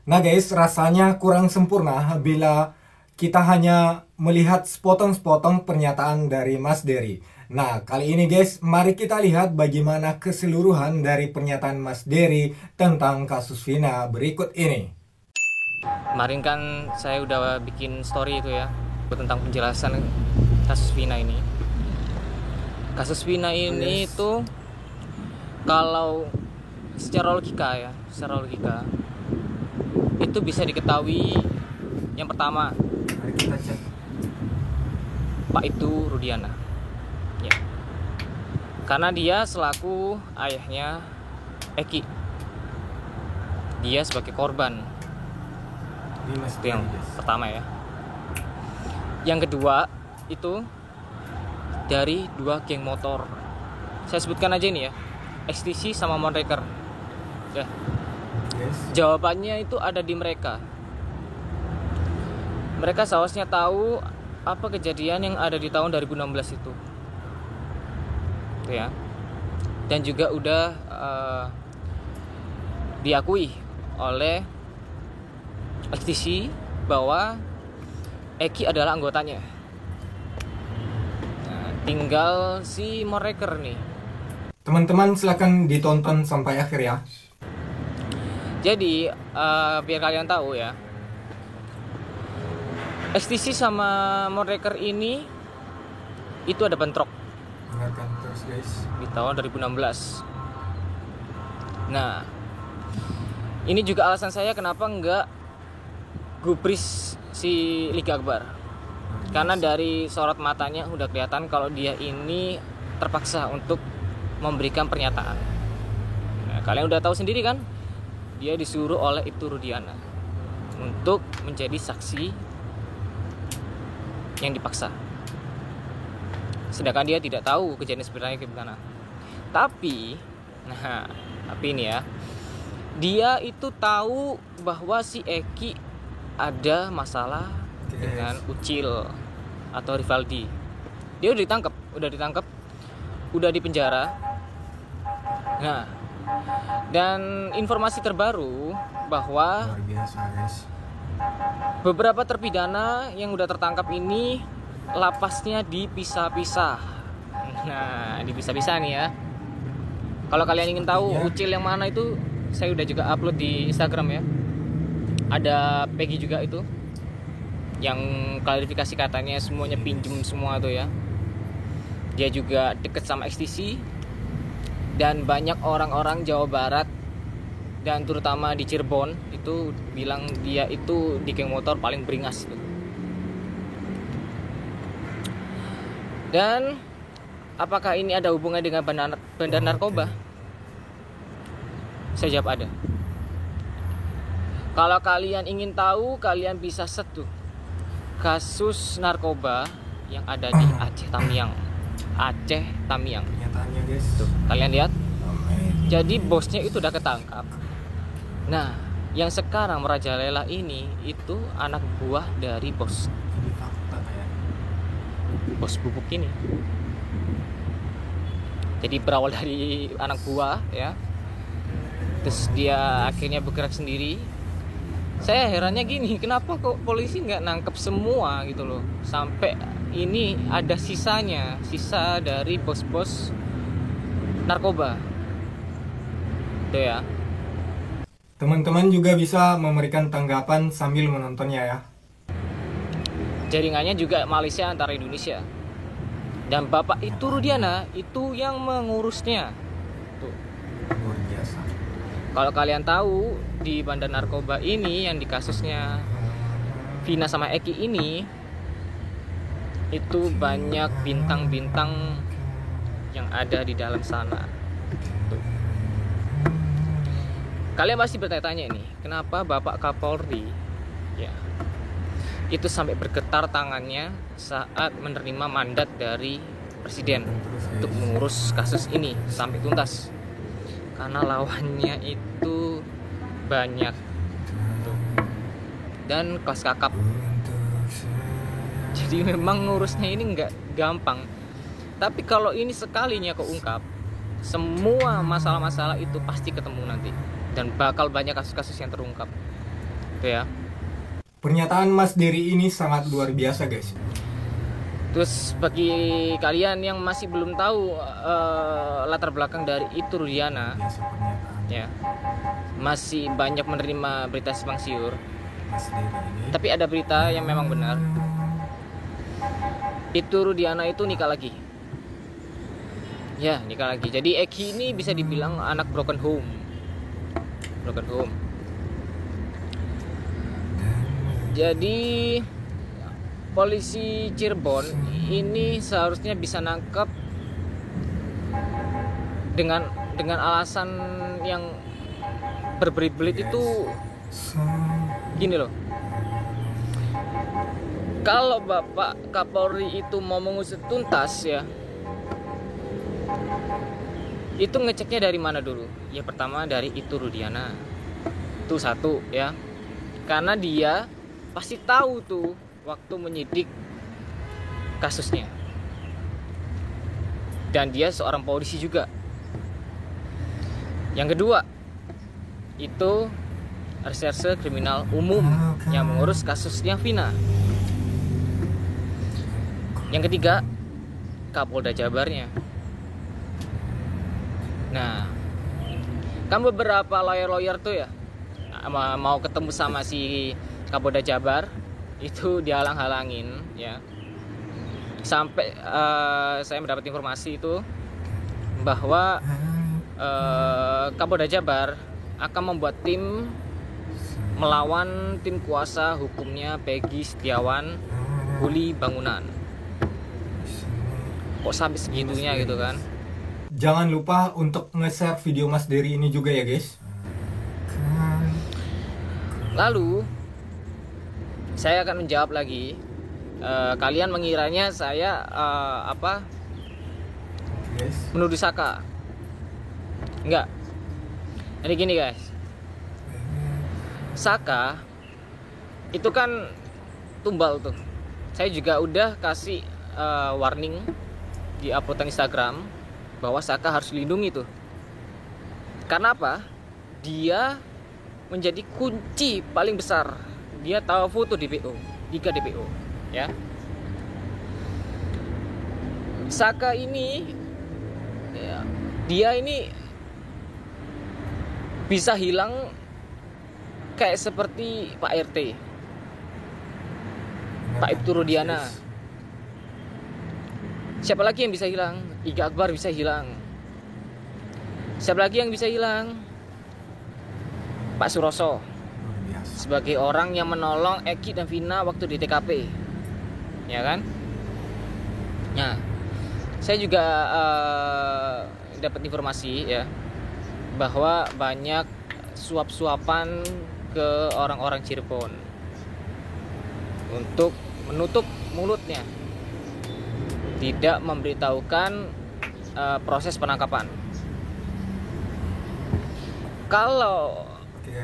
Nah guys, rasanya kurang sempurna bila kita hanya melihat sepotong-sepotong pernyataan dari Mas Dery. Nah, kali ini guys, mari kita lihat bagaimana keseluruhan dari pernyataan Mas Dery tentang kasus Vina berikut ini. Kemarin kan saya udah bikin story itu ya tentang penjelasan kasus Vina ini. Kasus Vina ini itu kalau secara logika itu bisa diketahui yang pertama, Mari kita cek. Pak itu Rudiana. Ya. Karena dia selaku ayahnya Eki. Dia sebagai korban. Itu yang pertama ya. Yang kedua itu dari dua geng motor. Saya sebutkan aja ini ya, XTC sama Monraker. Ya. Jawabannya itu ada di mereka. Mereka seharusnya tahu apa kejadian yang ada di tahun 2016 itu. Ya. Dan juga udah diakui oleh XTC bahwa Eki adalah anggotanya. Nah, tinggal si Monraker nih. Teman-teman silahkan ditonton sampai akhir ya. Jadi biar kalian tahu ya, XTC sama Monraker ini itu ada bentrok. Dengarkan terus guys. Di tahun 2016. Nah, ini juga alasan saya kenapa enggak gubris si Liga Akbar. Karena dari sorot matanya udah kelihatan kalau dia ini terpaksa untuk memberikan pernyataan. Nah, kalian udah tahu sendiri kan, dia disuruh oleh Ibtu Rudiana untuk menjadi saksi yang dipaksa. Sedangkan dia tidak tahu kejadian sebenarnya gimana. Tapi ini ya, dia itu tahu bahwa si Eki ada masalah dengan Ucil atau Rivaldi. Dia udah ditangkap, udah dipenjara. Nah, dan informasi terbaru bahwa Luar biasa guys. beberapa terpidana yang udah tertangkap ini lapasnya dipisah-pisah. Nah, dipisah-pisah nih ya. Kalau kalian ingin tahu Ucil yang mana itu, saya udah juga upload di Instagram ya. Ada Peggy juga itu, yang klarifikasi katanya semuanya pinjem semua tuh ya. Dia juga deket sama XTC. Dan banyak orang-orang Jawa Barat dan terutama di Cirebon itu bilang dia itu di geng motor paling beringas tuh. Dan apakah ini ada hubungan dengan bandar narkoba? Saya jawab ada. Kalau kalian ingin tahu, kalian bisa search tuh kasus narkoba yang ada di Aceh Tamiang. Pernyataannya guys. Tuh, kalian lihat. Jadi bosnya itu udah ketangkap. Nah, yang sekarang merajalela ini itu anak buah dari bos. Ini fakta ya. Bos bubuk ini. Jadi berawal dari anak buah ya. Terus dia akhirnya bergerak sendiri. Saya herannya gini, kenapa kok polisi nggak nangkep semua gitu loh. Sampai ini ada sisa dari bos-bos narkoba. Itu ya. Teman-teman juga bisa memberikan tanggapan sambil menontonnya ya. Jaringannya juga Malaysia antara Indonesia. Dan Bapak itu Rudiana itu yang mengurusnya. Tuh. Luar biasa. Kalau kalian tahu di bandar narkoba ini yang di kasusnya Vina sama Eki ini itu banyak bintang-bintang yang ada di dalam sana. Tuh. Kalian pasti bertanya-tanya ini, kenapa Bapak Kapolri ya itu sampai bergetar tangannya saat menerima mandat dari Presiden untuk mengurus kasus ini sampai tuntas? Karena lawannya itu banyak tuh. Dan kelas kakap. Jadi memang ngurusnya ini nggak gampang. Tapi kalau ini sekalinya keungkap, semua masalah-masalah itu pasti ketemu nanti. Dan bakal banyak kasus-kasus yang terungkap. Itu ya. Pernyataan Mas Dery ini sangat luar biasa, guys. Terus bagi kalian yang masih belum tahu latar belakang dari Itu Rudiana, Biasa pernyataan ya, masih banyak menerima berita simpang siur. Mas Dery ini. Tapi ada berita yang memang benar. Itu Rudiana itu nikah lagi. Ya, nikah lagi. Jadi Eki ini bisa dibilang anak broken home. Broken home. Jadi polisi Cirebon ini seharusnya bisa nangkep dengan alasan yang berbelit-belit itu gini loh. Kalau Bapak Kapolri itu mau mengusut tuntas ya, itu ngeceknya dari mana dulu? Ya pertama dari Itu Rudiana. Itu satu ya. Karena dia pasti tahu tuh waktu menyidik kasusnya. Dan dia seorang polisi juga. Yang kedua, itu Reserse Kriminal Umum yang mengurus kasusnya Vina. Yang ketiga, Kapolda Jabarnya. Nah, kan beberapa lawyer tuh ya mau ketemu sama si Kapolda Jabar, itu dihalang-halangin ya. Sampai saya mendapat informasi itu bahwa Kapolda Jabar akan membuat tim melawan tim kuasa hukumnya Peggy Setiawan Uli Bangunan. Kok sampai segitunya gitu kan? Jangan lupa untuk nge-share video Mas Dery ini juga ya, guys. Lalu saya akan menjawab lagi. Kalian mengiranya saya menuduh Saka? Enggak. Jadi gini guys, Saka itu kan tumbal tuh. Saya juga udah kasih warning di uploadan Instagram bahwa Saka harus dilindungi tuh. Karena apa? Dia menjadi kunci paling besar. Dia tahu foto DPO, 3 DPO, ya. Saka ini, ya, dia ini bisa hilang kayak seperti Pak RT, Pak Itu Rudiana. Siapa lagi yang bisa hilang? Iga Akbar bisa hilang. Siapa lagi yang bisa hilang? Pak Suroso, sebagai orang yang menolong Eki dan Vina waktu di TKP, ya kan? Nah, saya juga dapat informasi ya bahwa banyak suap-suapan ke orang-orang Cirebon untuk menutup mulutnya, tidak memberitahukan proses penangkapan. Kalau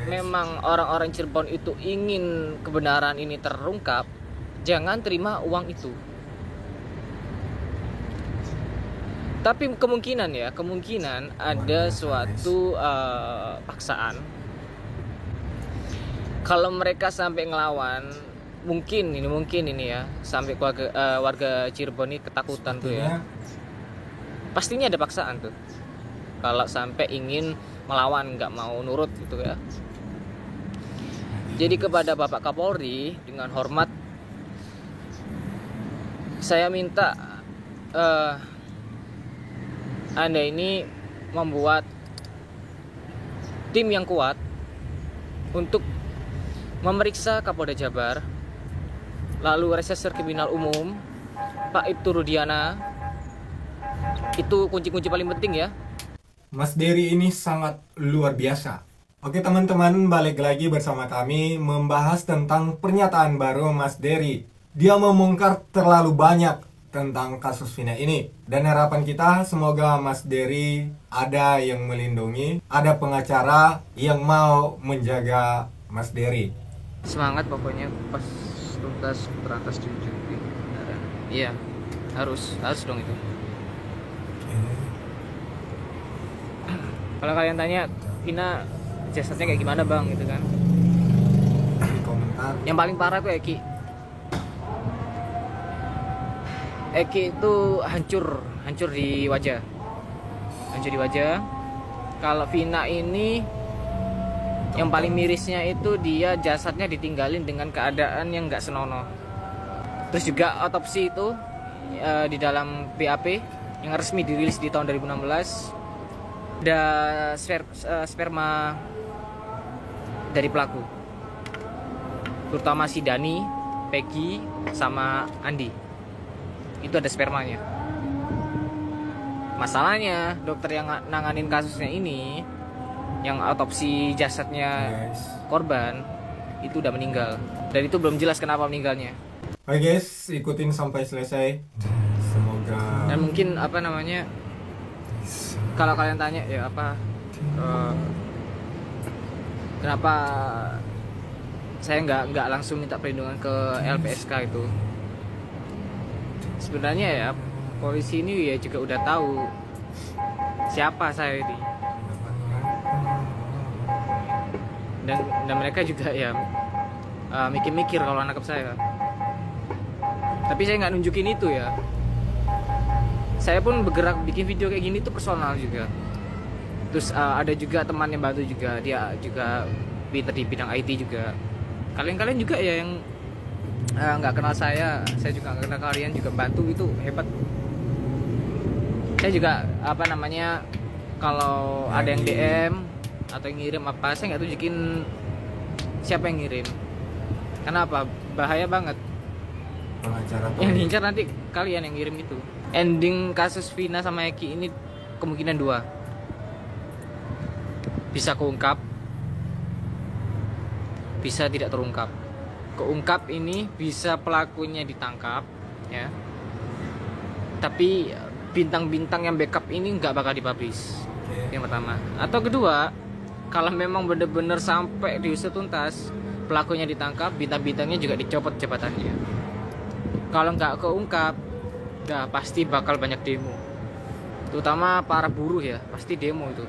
memang orang-orang Cirebon itu ingin kebenaran ini terungkap, jangan terima uang itu. Tapi kemungkinan ada suatu paksaan. Kalau mereka sampai ngelawan, mungkin ini ya, sampai warga Cirebon ini ketakutan tuh ya. Pastinya ada paksaan tuh. Kalau sampai ingin melawan, nggak mau nurut gitu ya. Jadi kepada Bapak Kapolri dengan hormat, saya minta Anda ini membuat tim yang kuat untuk memeriksa Kapolda Jabar, lalu Reserse Kriminal Umum, Pak Itu Rudiana. Itu kunci-kunci paling penting ya. Mas Dery ini sangat luar biasa. Oke teman-teman, balik lagi bersama kami membahas tentang pernyataan baru Mas Dery. Dia membongkar terlalu banyak tentang kasus Vina ini. Dan harapan kita semoga Mas Dery ada yang melindungi, ada pengacara yang mau menjaga Mas Dery. Semangat pokoknya pas tuntas berantas dijunjung. Iya, harus dong itu. Kalau kalian tanya Vina jasadnya kayak gimana bang gitu kan, Yang paling parah tuh Eki. Eki itu hancur di wajah. Hancur di wajah. Kalau Vina ini yang paling mirisnya itu dia jasadnya ditinggalin dengan keadaan yang nggak senonoh. Terus juga otopsi itu di dalam BAP yang resmi dirilis di tahun 2016 ada sperma dari pelaku, terutama si Dani, Peggy, sama Andi. Itu ada spermanya. Masalahnya dokter yang nanganin kasusnya ini, yang autopsi jasadnya korban, itu udah meninggal. Dan itu belum jelas kenapa meninggalnya. Oke guys, ikutin sampai selesai. Semoga. Dan mungkin apa namanya, kalau kalian tanya ya apa, kenapa saya nggak langsung minta perlindungan ke LPSK itu? Sebenarnya ya polisi ini ya juga udah tahu siapa saya ini. Dan mereka juga ya mikir-mikir kalau nangkep saya. Tapi saya nggak nunjukin itu ya. Saya pun bergerak bikin video kayak gini tuh personal juga. Terus ada juga teman yang bantu juga, dia juga pinter di bidang IT juga. Kalian juga ya yang nggak kenal saya juga nggak kenal kalian juga bantu, itu hebat. Saya juga apa namanya, kalau ada yang DM atau yang ngirim apa, saya nggak tunjukin siapa yang ngirim. Kenapa? Bahaya banget. Yang diincar nanti kalian yang ngirim itu. Ending kasus Vina sama Eki ini kemungkinan dua, bisa keungkap, bisa tidak terungkap. Keungkap ini bisa pelakunya ditangkap ya, tapi bintang-bintang yang backup ini nggak bakal dipublish. Yang pertama. Atau kedua, kalau memang bener-bener sampai diusut tuntas, pelakunya ditangkap, bintang-bintangnya juga dicopot jabatannya. Kalau nggak keungkap, udah pasti bakal banyak demo, terutama para buruh ya, pasti demo itu.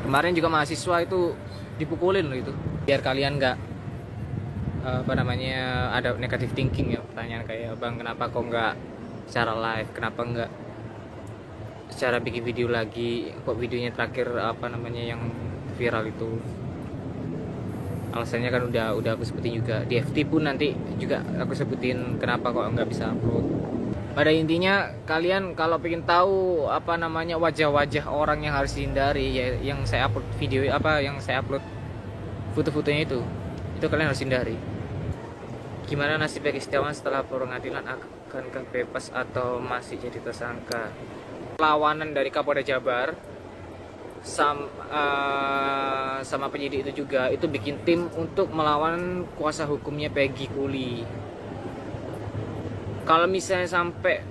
Kemarin juga mahasiswa itu dipukulin loh itu. Biar kalian nggak apa namanya ada negative thinking ya, pertanyaan kayak bang kenapa kok nggak secara live, kenapa nggak secara bikin video lagi, kok videonya terakhir apa namanya yang viral itu. Alasannya kan udah aku sebutin juga di FT pun, nanti juga aku sebutin kenapa kok nggak bisa upload. Pada intinya kalian kalau pengen tahu apa namanya wajah-wajah orang yang harus dihindari ya, yang saya upload video apa yang saya upload foto-fotonya itu kalian harus hindari. Gimana nasib Peggy Setiawan setelah pengadilan, akankah bebas atau masih jadi tersangka? Lawanan dari Kapolda Jabar sama penyidik itu juga itu bikin tim untuk melawan kuasa hukumnya Peggy Kuli. Kalau misalnya sampai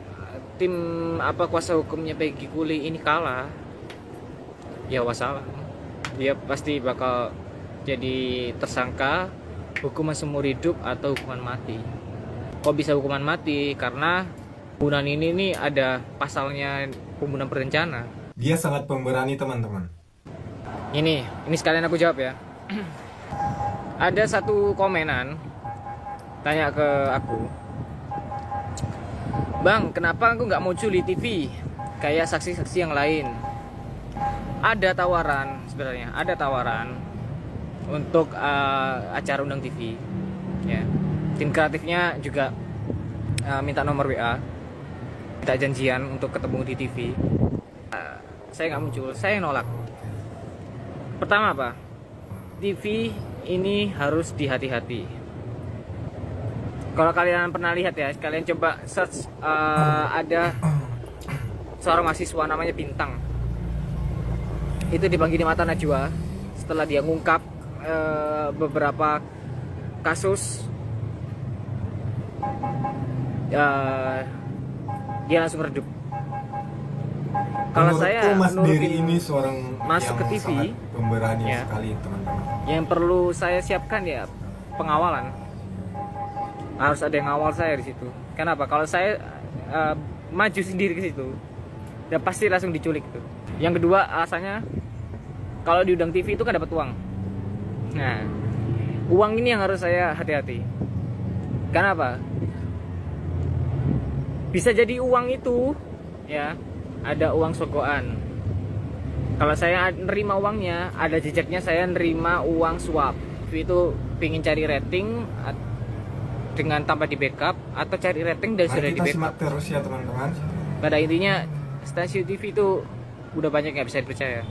tim apa kuasa hukumnya Peggy Kuli ini kalah, ya wassalam, dia pasti bakal jadi tersangka hukuman seumur hidup atau hukuman mati. Kok bisa hukuman mati? Karena pembunuhan ini nih ada pasalnya pembunuhan berencana. Dia sangat pemberani teman-teman. Ini sekalian aku jawab ya. Ada satu komenan tanya ke aku, bang kenapa aku nggak muncul di TV kayak saksi-saksi yang lain? Ada tawaran, sebenarnya ada tawaran untuk acara undang TV ya. Tim kreatifnya juga minta nomor WA, minta janjian untuk ketemu di TV. Saya nggak muncul, saya nolak. Pertama apa? TV ini harus dihati-hati. Kalau kalian pernah lihat ya, kalian coba search, ada seorang mahasiswa namanya Bintang. Itu dipanggil di Mata Najwa setelah dia ngungkap beberapa kasus. Dia langsung redup. Kalau saya Mas Dery ini seorang masuk yang ke TV, sangat pemberani ya, sekali teman-teman. yang perlu saya siapkan ya pengawalan. Harus ada yang ngawal saya di situ. Kenapa? Kalau saya maju sendiri ke situ, ya pasti langsung diculik tuh. Yang kedua alasannya, kalau diundang TV itu kan dapat uang. Nah, Uang ini yang harus saya hati-hati. Kenapa? Bisa jadi uang itu ya ada uang sogokan. Kalau saya nerima uangnya, ada jejaknya saya nerima uang suap. Itu pingin cari rating dengan tanpa di backup, atau cari rating dan sudah di backup. Terus ya teman-teman. Pada intinya stasiun TV itu udah banyak nggak bisa dipercaya.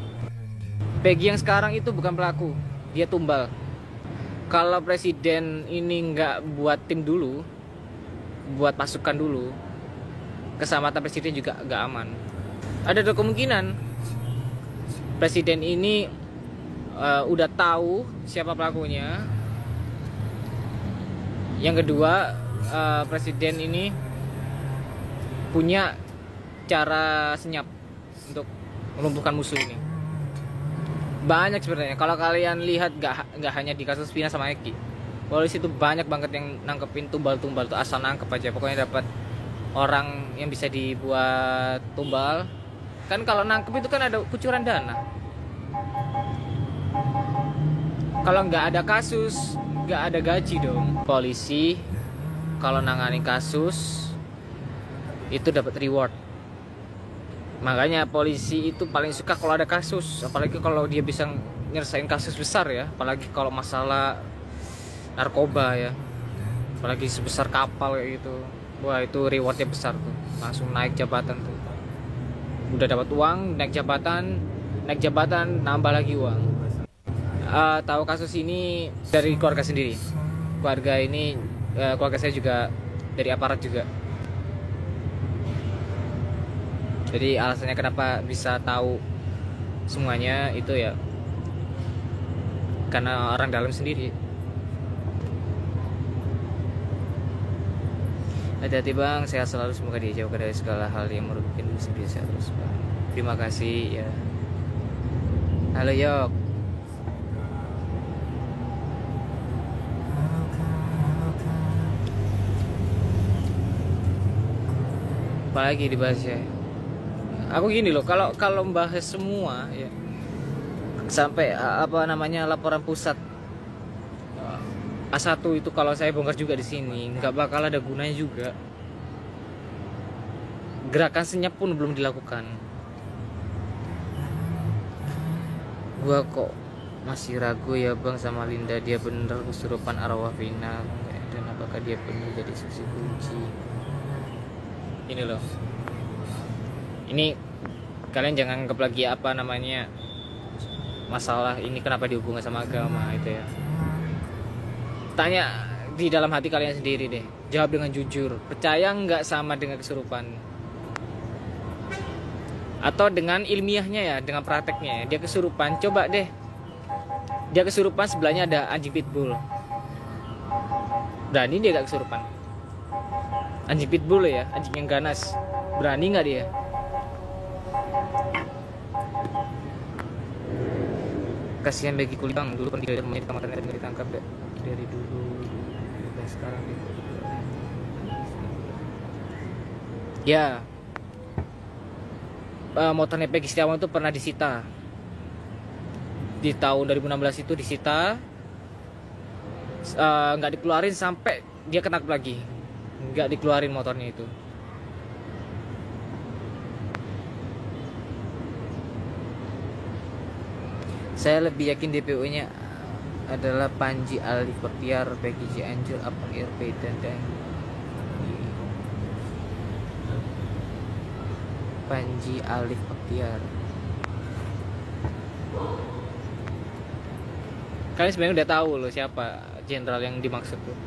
Peggy yang sekarang itu bukan pelaku, dia tumbal. Kalau presiden ini nggak buat tim dulu, buat pasukan dulu, keselamatan presiden juga nggak aman. Ada dua kemungkinan, presiden ini udah tahu siapa pelakunya. Yang kedua, presiden ini punya cara senyap untuk melumpuhkan musuh ini. Banyak sebenarnya. Kalau kalian lihat, nggak hanya di kasus Vina sama Eki, polisi itu banyak banget yang nangkepin tumbal-tumbal tuh, asal nangkep aja. Pokoknya dapat orang yang bisa dibuat tumbal. Kan kalau nangkep itu kan ada kucuran dana. Kalau nggak ada kasus, nggak ada gaji dong. Polisi kalau nanganin kasus itu dapat reward. Makanya polisi itu paling suka kalau ada kasus, apalagi kalau dia bisa nyelesain kasus besar ya, apalagi kalau masalah narkoba ya, apalagi sebesar kapal kayak gitu. Wah, itu rewardnya besar tuh, langsung naik jabatan tuh. Udah dapat uang, naik jabatan, nambah lagi uang. Tahu kasus ini dari keluarga sendiri. Keluarga saya juga dari aparat juga. Jadi alasannya kenapa bisa tahu semuanya itu ya karena orang dalam sendiri. Hati-hati bang, sehat selalu, semoga dijauhkan dari segala hal yang merugikan bisa terus bang. Terima kasih ya. Halo Yok. Apalagi dibahas ya. Aku gini loh, kalau membahas semua ya sampai laporan pusat A1 itu, kalau saya bongkar juga di sini nggak bakal ada gunanya juga. Gerakan senyap pun belum dilakukan. Gua kok masih ragu ya bang sama Linda, dia bener kesurupan arwah Vina dan apakah dia bener jadi saksi kunci. Ini loh, ini kalian jangan anggap lagi masalah ini kenapa dihubungkan sama agama itu ya. Tanya di dalam hati kalian sendiri deh, jawab dengan jujur, percaya nggak sama dengan kesurupan, atau dengan ilmiahnya ya, dengan prakteknya ya. Dia kesurupan, coba deh dia kesurupan, sebelahnya ada anjing pitbull, berani dia gak kesurupan? Anjing pitbull ya, anjing yang ganas, berani nggak dia? Kasihan bagi kulit bang, dulu kan tidak rumahnya di kamar ternyata ditangkap dari dulu dan sekarang gitu. Ya, motornya Peggy Setiawan itu pernah disita di tahun 2016 itu, disita, nggak dikeluarin sampai dia ketangkep lagi, nggak dikeluarin motornya itu. Saya lebih yakin DPO-nya adalah Panji Alif Baktiar, Peggy Cianjur, Abang RP dan Panji Alif Baktiar. Kalian sebenarnya udah tahu loh siapa jenderal yang dimaksud tuh.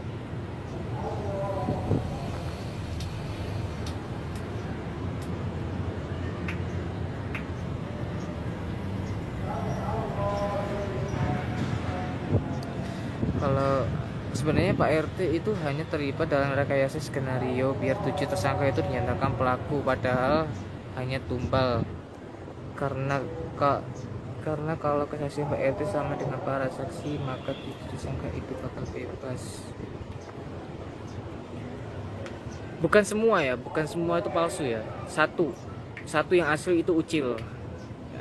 Kalau sebenarnya Pak RT itu hanya terlibat dalam rekayasa skenario biar 7 tersangka itu dinyatakan pelaku, padahal hanya tumbal. Karena kalau kesaksian Pak RT sama dengan para saksi, maka 7 tersangka itu bakal bebas. Bukan semua ya, bukan semua itu palsu ya. Satu yang asli itu Ucil.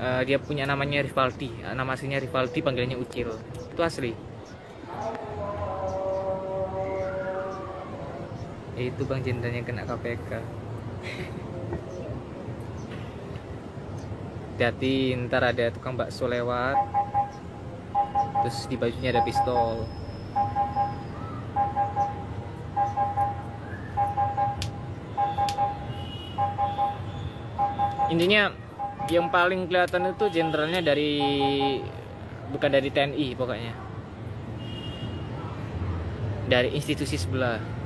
Dia punya namanya Rivaldi, nama aslinya Rivaldi, panggilannya Ucil. Itu asli. Itu Bang Jenderal yang kena KPK. Hati-hati, ntar ada tukang bakso lewat, terus di bajunya ada pistol. Intinya yang paling kelihatan itu jenderalnya bukan dari TNI pokoknya, dari institusi sebelah.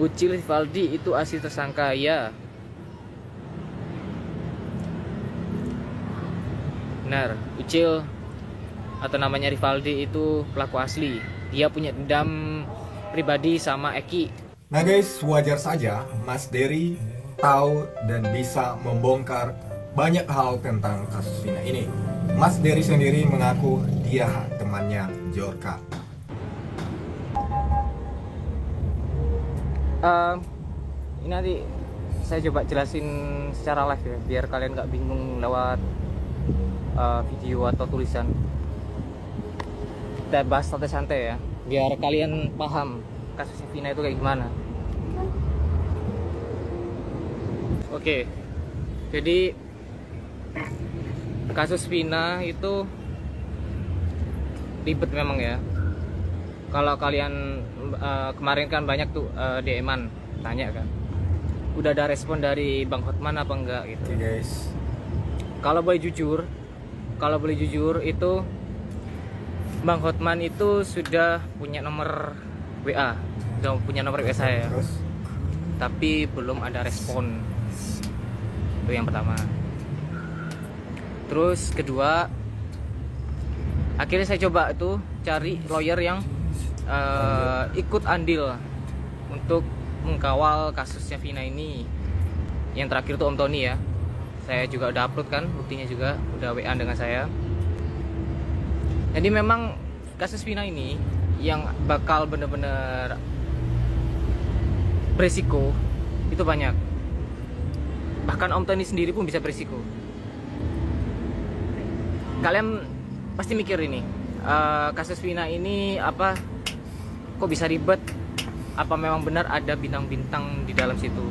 Ucil Rivaldi itu asli tersangka, ya. Benar, Ucil atau namanya Rivaldi itu pelaku asli. Dia punya dendam pribadi sama Eki. Nah guys, wajar saja Mas Dery tahu dan bisa membongkar banyak hal tentang kasus Vina ini. Mas Dery sendiri mengaku dia temannya Jorka. Ini nanti saya coba jelasin secara live ya, biar kalian nggak bingung lewat video atau tulisan. Kita bahas santai-santai ya, biar kalian paham kasusnya Vina itu kayak gimana. Oke, jadi kasus Vina itu ribet memang ya. Kalau kalian kemarin kan banyak tuh DM-an tanya kan, udah ada respon dari Bang Hotman apa enggak gitu. Oke guys, Kalau boleh jujur itu Bang Hotman itu sudah punya nomor WA, sudah punya nomor WA saya, terus tapi belum ada respon. Itu yang pertama. Terus kedua, akhirnya saya coba tuh cari lawyer yang ikut andil untuk mengkawal kasusnya Vina ini. Yang terakhir tuh Om Tony ya, saya juga udah upload kan, buktinya juga udah WA dengan saya. Jadi memang kasus Vina ini yang bakal bener-bener beresiko itu banyak. Bahkan Om Tony sendiri pun bisa beresiko. Kalian pasti mikir ini, kasus Vina ini apa, kok bisa ribet? Apa memang benar ada bintang-bintang di dalam situ?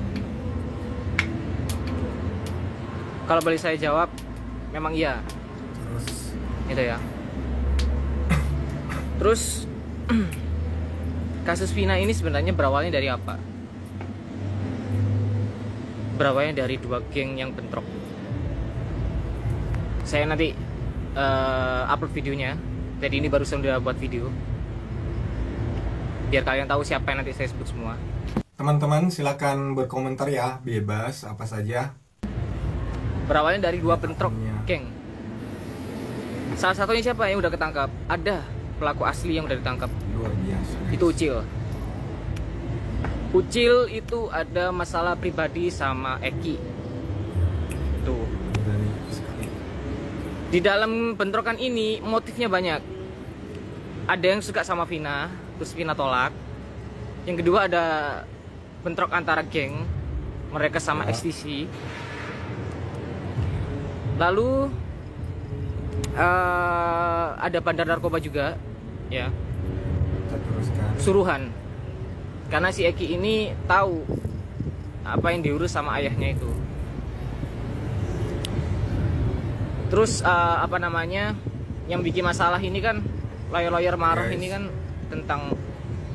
Kalau boleh saya jawab, memang iya. terus Gitu ya. Terus kasus Vina ini sebenarnya berawalnya dari apa? Berawalnya dari dua geng yang bentrok. Saya nanti upload videonya. Jadi ini barusan udah buat video, biar kalian tahu siapa yang nanti saya sebut semua. teman-teman silakan berkomentar ya, bebas apa saja. Berawalnya dari dua bentrok geng. Salah satunya siapa yang udah ketangkap? Ada pelaku asli yang udah ditangkap. Luar biasa guys. Itu Ucil. Ucil itu ada masalah pribadi sama Eki. Tuh. Berani sekali. Di dalam bentrokan ini motifnya banyak. Ada yang suka sama Vina, terus Vina tolak. Yang kedua ada bentrok antara geng, mereka sama Ya. XTC. Lalu ada bandar narkoba juga, ya, Kita teruskan. suruhan. Karena si Eki ini tahu apa yang diurus sama ayahnya itu. Terus apa namanya, yang bikin masalah ini kan lawyer marah Yes. ini kan tentang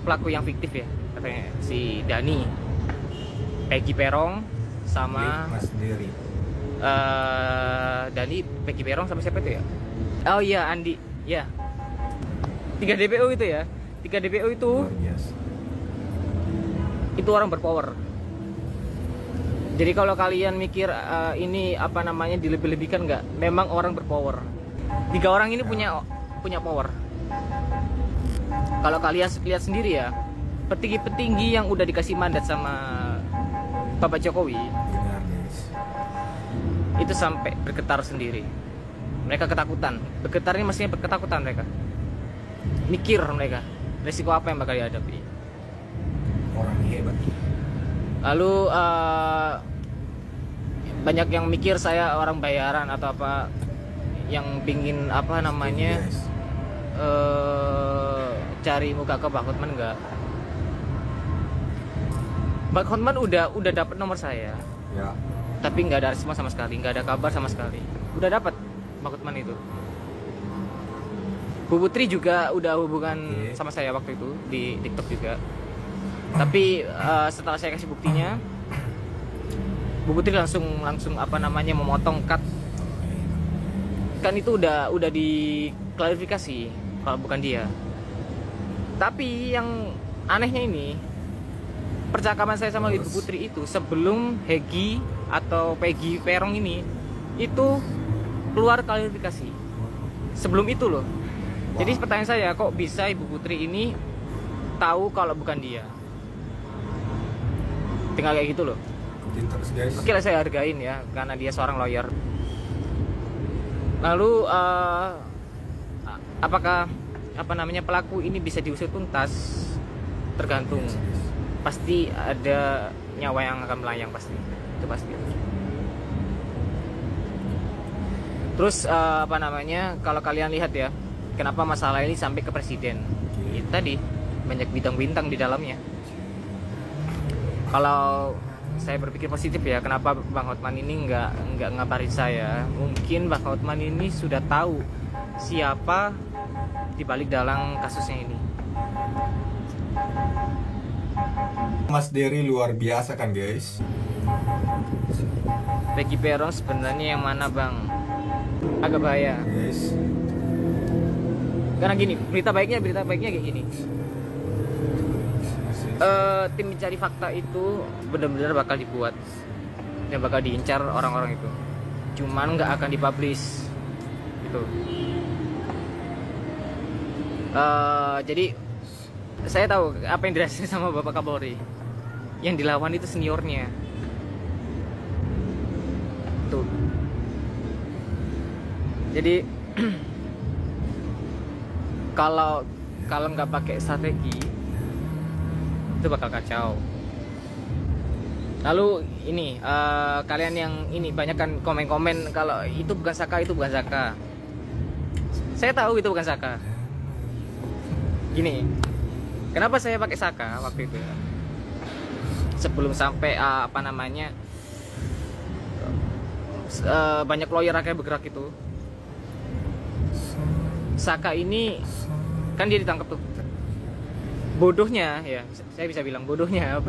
pelaku yang fiktif ya, katanya si Dani, Peggy Perong sama Mas Dery. Dani, Peggy Perong sama siapa itu ya? Oh iya, Andi, ya. 3 DPO itu ya. 3 DPO itu Luar biasa. orang berpower. Jadi kalau kalian mikir ini apa namanya dilebih-lebihkan, nggak, memang orang berpower. 3 orang ini punya power. Kalau kalian lihat sendiri ya, petinggi-petinggi yang udah dikasih mandat sama Bapak Jokowi Benar guys. itu sampai bergetar sendiri. Mereka ketakutan. Bergetar ini maksudnya ketakutan mereka. Mikir mereka, resiko apa yang bakal dihadapi. Orang hebat. Lalu banyak yang mikir saya orang bayaran atau apa, yang pingin apa namanya, Guys. cari muka ke Bang Hotman enggak. Bang Hotman udah dapat nomor saya. Ya. Tapi nggak ada respon sama sekali, nggak ada kabar sama sekali. Udah dapat Bang Hotman itu. Bu Putri juga udah hubungan sama saya waktu itu di TikTok juga. Tapi setelah saya kasih buktinya, Bu Putri langsung apa namanya memotong cut. Kan itu udah diklarifikasi kalau bukan dia. Tapi yang anehnya ini, percakapan saya sama Ibu Putri itu sebelum Hegi atau Peggy Perong ini itu keluar klarifikasi. Sebelum itu loh. Jadi pertanyaan saya, kok bisa Ibu Putri ini tahu kalau bukan dia? Tinggal kayak gitu loh. Terus guys. Oke lah, saya hargain ya, karena dia seorang lawyer. Lalu apakah apa namanya pelaku ini bisa diusut tuntas? Tergantung. Pasti ada nyawa yang akan melayang pasti. Itu pasti. Terus apa namanya, kalau kalian lihat ya, kenapa masalah ini sampai ke presiden? Itu tadi banyak bintang-bintang di dalamnya. Kalau saya berpikir positif ya, kenapa Bang Hotman ini nggak ngabarin saya? Mungkin Bang Hotman ini sudah tahu siapa di balik dalang kasusnya ini. Mas Dery luar biasa kan guys. Peggy Perong sebenarnya yang mana Bang? Agak bahaya. Yes. Karena gini, berita baiknya kayak gini. Tim mencari fakta itu benar-benar bakal dibuat dan bakal diincar orang-orang itu. Cuman nggak akan dipublish gitu. Jadi saya tahu apa yang dirasain sama Bapak Kapolri. Yang dilawan itu seniornya. Tuh. Jadi kalau nggak pakai strategi itu bakal kacau. Lalu ini kalian yang ini banyak kan komen-komen kalau itu bukan Saka, itu bukan Saka. Saya tahu itu bukan Saka. Gini, kenapa saya pakai Saka waktu itu? Sebelum sampai apa namanya banyak lawyer kayak bergerak itu. Saka ini kan dia ditangkap tuh. Bodohnya ya, saya bisa bilang bodohnya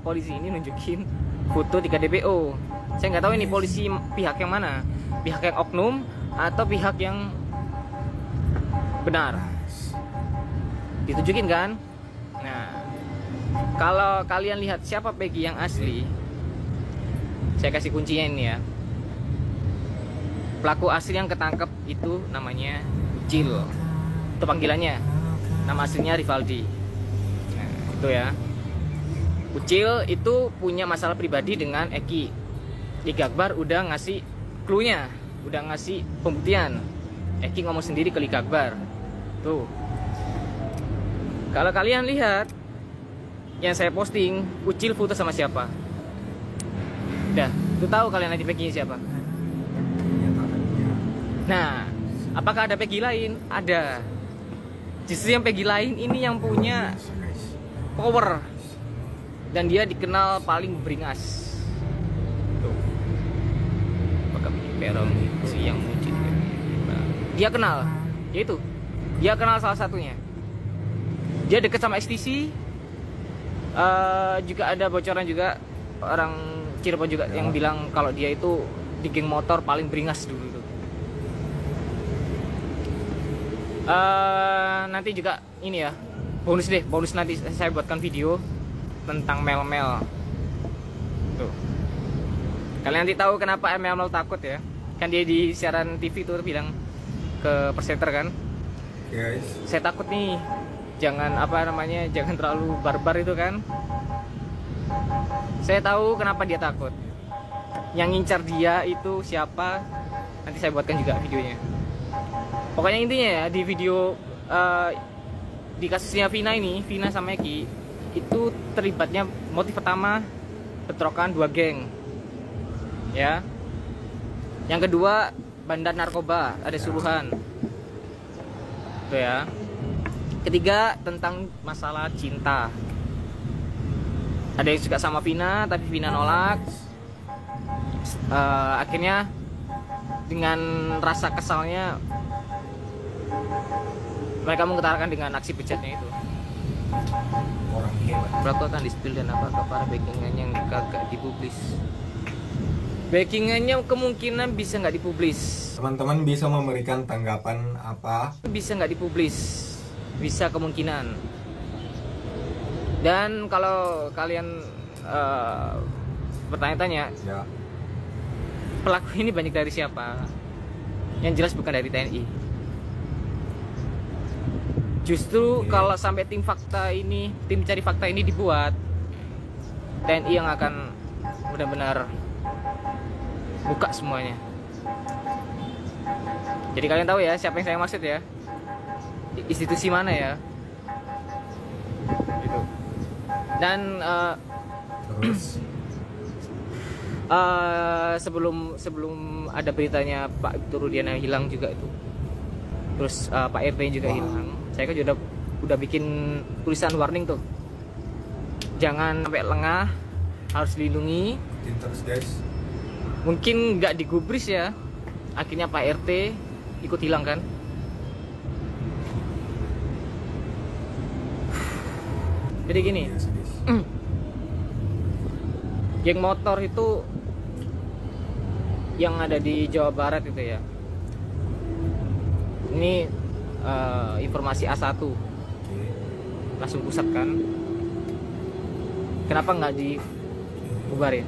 polisi ini nunjukin foto 3 DPO. Saya nggak tahu ini polisi pihak yang mana, pihak yang oknum atau pihak yang benar. Ditunjukin kan? Nah, kalau kalian lihat siapa Peggy yang asli, saya kasih kuncinya ini ya. Pelaku asli yang ketangkep itu namanya Ucil. Itu panggilannya. Nama aslinya Rivaldi. Nah, itu ya. Ucil itu punya masalah pribadi dengan Eki. Eki Akbar udah ngasih clue-nya, udah ngasih pembuktian. Eki ngomong sendiri ke Eki Akbar. Tuh. Kalau kalian lihat yang saya posting, Ucil foto sama siapa? Udah, itu tahu kalian nanti Peggy siapa? Nah, apakah ada Peggy lain? Ada. Justru yang Peggy lain ini yang punya power dan dia dikenal paling beringas. Tuh. Apakah Peggy Perong itu yang muncul? Dia kenal, yaitu dia kenal salah satunya. Dia deket sama STC. Juga ada bocoran juga orang Cirebon juga yang bilang kalau dia itu di geng motor paling beringas dulu tuh. Nanti juga ini ya, bonus nanti saya buatkan video tentang Mel-Mel tuh. Kalian nanti tahu kenapa Mel-Mel takut ya, kan dia di siaran TV tuh bilang ke presenter kan, Guys, saya takut nih, jangan apa namanya, jangan terlalu barbar itu kan. Saya tahu kenapa dia takut. Yang ngincar dia itu siapa, nanti saya buatkan juga videonya. Pokoknya intinya ya, di video di kasusnya Vina ini, Vina sama Eki itu terlibatnya motif pertama bentrokan 2 geng ya. Yang kedua bandar narkoba, ada suruhan. Itu ya. Ketiga, tentang masalah cinta. Ada yang suka sama Vina, tapi Vina nolak. Akhirnya dengan rasa kesalnya mereka mengutarakan dengan aksi bejatnya itu. Orang hebat. Berapa akan di-spill dan apakah para backingannya yang kagak dipublis? Backingannya kemungkinan bisa nggak dipublis. Teman-teman bisa memberikan tanggapan apa? Bisa nggak dipublis, bisa kemungkinan. Dan kalau kalian bertanya-tanya, Ya. pelaku ini banyak dari siapa? Yang jelas bukan dari TNI. Justru kalau sampai tim cari fakta ini dibuat, TNI yang akan benar-benar buka semuanya. Jadi kalian tahu ya siapa yang saya maksud ya? Institusi mana ya? Gitu. Dan Terus sebelum ada beritanya Pak Turudiana hilang juga itu, terus Pak RT juga hilang, saya kan udah bikin tulisan warning tuh, jangan sampai lengah, harus dilindungi. ikutin terus guys. Mungkin nggak digubris ya, akhirnya Pak RT ikut hilang kan. Jadi gini, Biasa, guys. geng motor itu yang ada di Jawa Barat itu ya, ini informasi A1 Oke. langsung pusat kan, kenapa nggak dibubarin?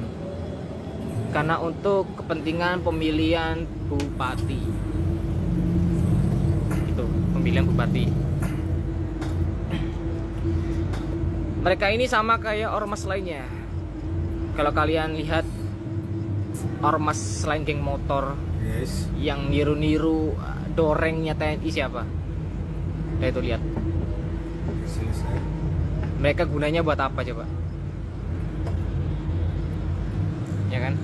Karena untuk kepentingan pemilihan bupati, itu pemilihan bupati. Mereka ini sama kayak ormas lainnya. Kalau kalian lihat ormas selain geng motor Guys, yang niru-niru dorengnya TNI siapa? Ya itu lihat. selesai. Mereka gunanya buat apa coba? Ya kan?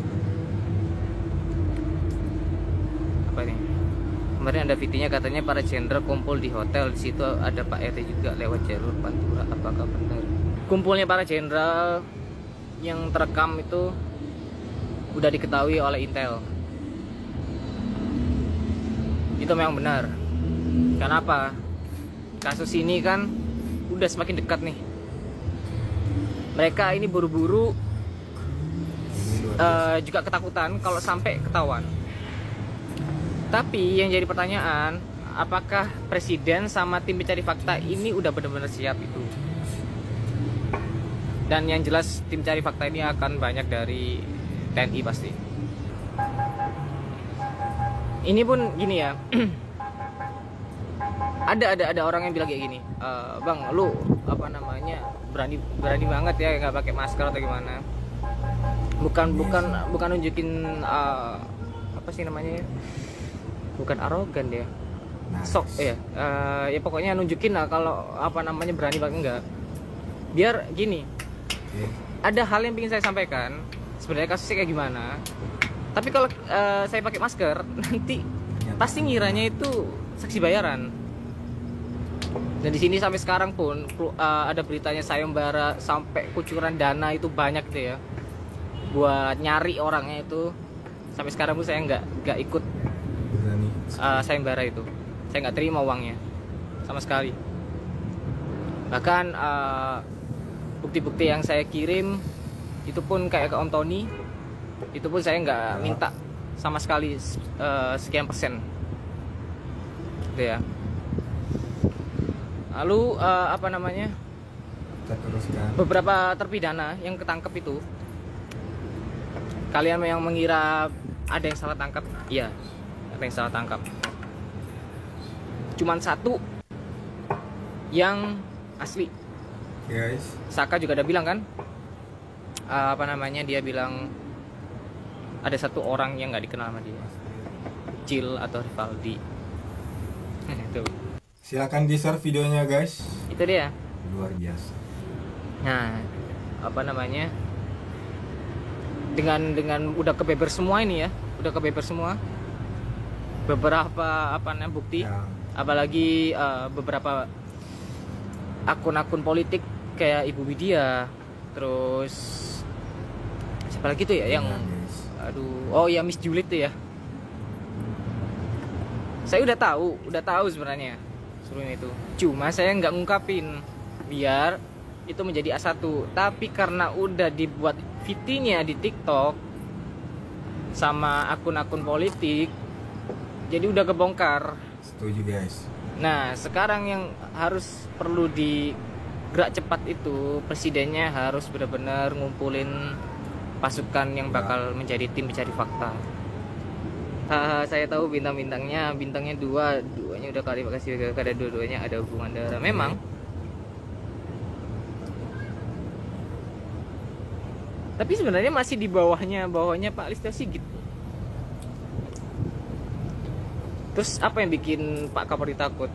Apa ini? Kemarin ada videonya katanya para jenderal kumpul di hotel, di situ ada Pak RT juga lewat jalur Pantura. Apakah benar? Kumpulnya para jenderal yang terekam itu udah diketahui oleh Intel. Itu memang benar. Kenapa? Kasus ini kan udah semakin dekat nih. Mereka ini buru-buru, juga ketakutan kalau sampai ketahuan. Tapi yang jadi pertanyaan, apakah presiden sama tim pencari fakta ini udah benar-benar siap itu? Dan yang jelas tim cari fakta ini akan banyak dari TNI pasti. Ini pun gini ya. ada orang yang bilang kayak gini, bang, lu apa namanya berani banget ya nggak pakai masker atau gimana? Bukan nunjukin apa sih namanya? Bukan arogan dia. Sok ya. Ya pokoknya nunjukin lah kalau apa namanya berani banget enggak. Biar gini. Ada hal yang ingin saya sampaikan. Sebenarnya kasusnya kayak gimana? Tapi kalau saya pakai masker, nanti pasti ngiranya itu saksi bayaran. Dan di sini sampai sekarang pun ada beritanya sayembara sampai kucuran dana itu banyak gitu ya. Buat nyari orangnya itu. Sampai sekarang pun saya nggak ikut sayembara itu. Saya nggak terima uangnya sama sekali. Bahkan bukti-bukti yang saya kirim itu pun kayak ke Om Tony, itu pun saya nggak minta sama sekali sekian persen gitu ya. Lalu apa namanya, Kita teruskan. beberapa terpidana yang ketangkep itu, kalian yang mengira ada yang salah tangkap, iya ada yang salah tangkap. Cuman satu yang asli. Guys, Saka juga ada bilang kan, apa namanya, dia bilang ada satu orang yang nggak dikenal sama dia, Cil atau Rivaldi. Itu silakan di-share videonya guys. itu dia. Luar biasa. Nah, apa namanya, dengan udah kebeber semua ini ya, udah kebeber semua beberapa apa namanya bukti. Ya. Apalagi beberapa akun-akun politik kayak Ibu Widya, terus siapa lagi tuh ya yang oh ya Miss Julid tuh ya. Saya udah tahu sebenarnya serunya itu. Cuma saya nggak ngungkapin biar itu menjadi A1. Tapi karena udah dibuat VT-nya di TikTok sama akun-akun politik, jadi udah kebongkar. Setuju guys. Nah, sekarang yang harus perlu digerak cepat itu presidennya harus benar-benar ngumpulin pasukan yang bakal menjadi tim pencari fakta. Saya tahu bintangnya duanya udah klarifikasi karena dua-duanya ada hubungan darah. Memang tapi sebenarnya masih di bawahnya Pak Listio Sigit. Terus apa yang bikin Pak Kapolri takut?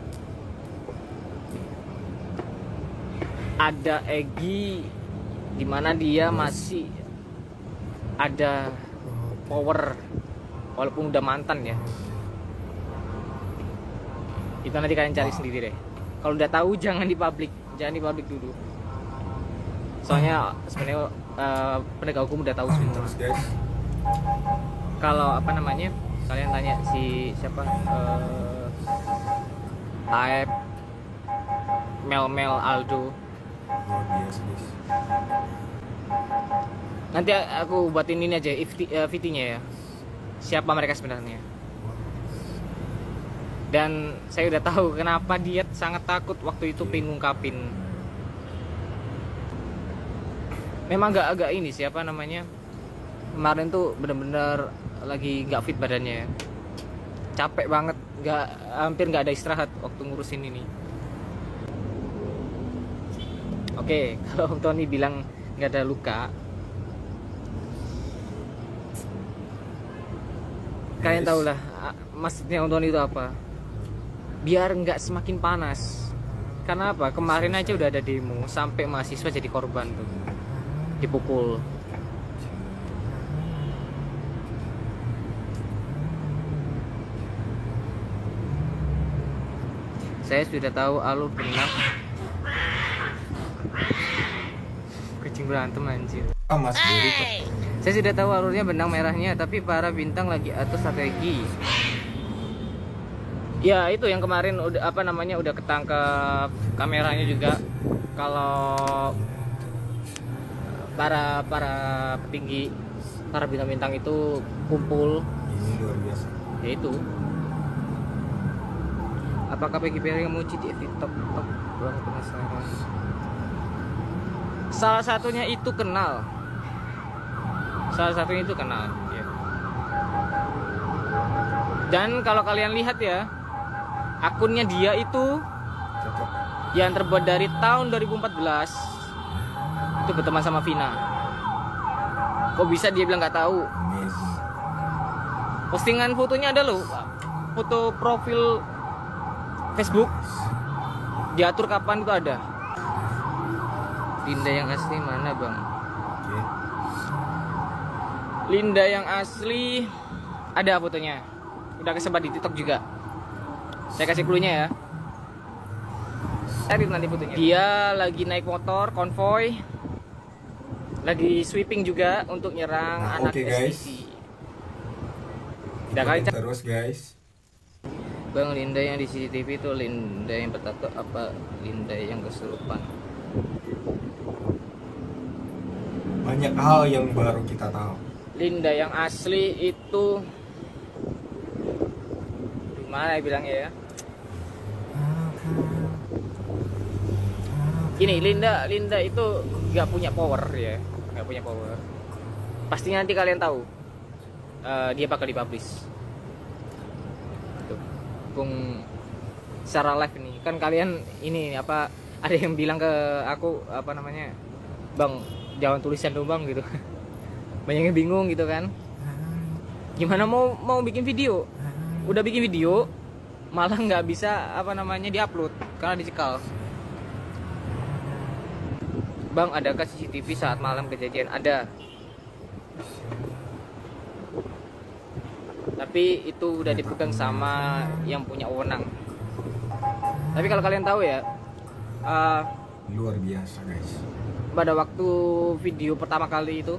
Ada Egy di mana dia masih ada power walaupun udah mantan ya. Itu nanti kalian cari sendiri deh. Kalau udah tahu jangan dipublik dulu. Soalnya sebenarnya penegak hukum udah tahu semua. Kalau apa namanya? Kalian tanya si siapa? Aep, Mel Aldo. Nanti aku buatin ini aja VT-nya ya. Siapa mereka sebenarnya? Dan saya udah tahu kenapa dia sangat takut waktu itu pengen ngungkapin. Memang agak ini siapa namanya? Kemarin tuh bener-bener lagi nggak fit badannya. Capek banget, hampir nggak ada istirahat waktu ngurusin ini. Oke, kalau Om Tony bilang nggak ada luka, kalian tahu lah maksudnya Om Tony itu apa? Biar nggak semakin panas. Karena apa? Kemarin aja udah ada demo sampai mahasiswa jadi korban tuh, dipukul. Saya sudah tahu alur benang. Kucing berantem anjir. Mas Diri. Saya sudah tahu alurnya benang merahnya, tapi para bintang lagi atur strategi. Ya itu yang kemarin udah apa namanya udah ketangkep kameranya juga. Kalau para petinggi, para bintang-bintang itu kumpul. Ini luar biasa. Ya itu. Apakah Peggy Perry memuji di TikTok? Kurang penasaran. Salah satunya itu kenal. Ya. Dan kalau kalian lihat ya, akunnya dia itu yang terbuat dari tahun 2014 itu berteman sama Vina. Kok bisa dia bilang nggak tahu? Postingan fotonya ada loh, foto profil Facebook diatur kapan itu ada. Linda yang asli mana bang? Linda yang asli ada fotonya, udah kesebar di TikTok juga. Saya kasih clue-nya ya. Cari nanti fotonya. Dia lagi naik motor konvoy, lagi sweeping juga untuk nyerang anak STC. Terus guys. Bang, Linda yang di CCTV itu Linda yang bertato apa Linda yang kesurupan? Banyak hal yang baru kita tahu. Linda yang asli itu gimana ya bilangnya ya? Ini Linda itu nggak punya power ya, nggak punya power. Pasti nanti kalian tahu dia bakal dipublish. Bung secara live ini kan kalian ini apa ada yang bilang ke aku apa namanya bang jangan tulisan dong bang gitu. Banyak yang bingung gitu kan, gimana mau bikin video, udah bikin video malah nggak bisa apa namanya diupload karena dicekal. Bang, adakah CCTV saat malam kejadian? Ada, tapi itu udah dipegang sama yang punya wewenang. Tapi kalau kalian tahu ya, uh, luar biasa guys. pada waktu video pertama kali itu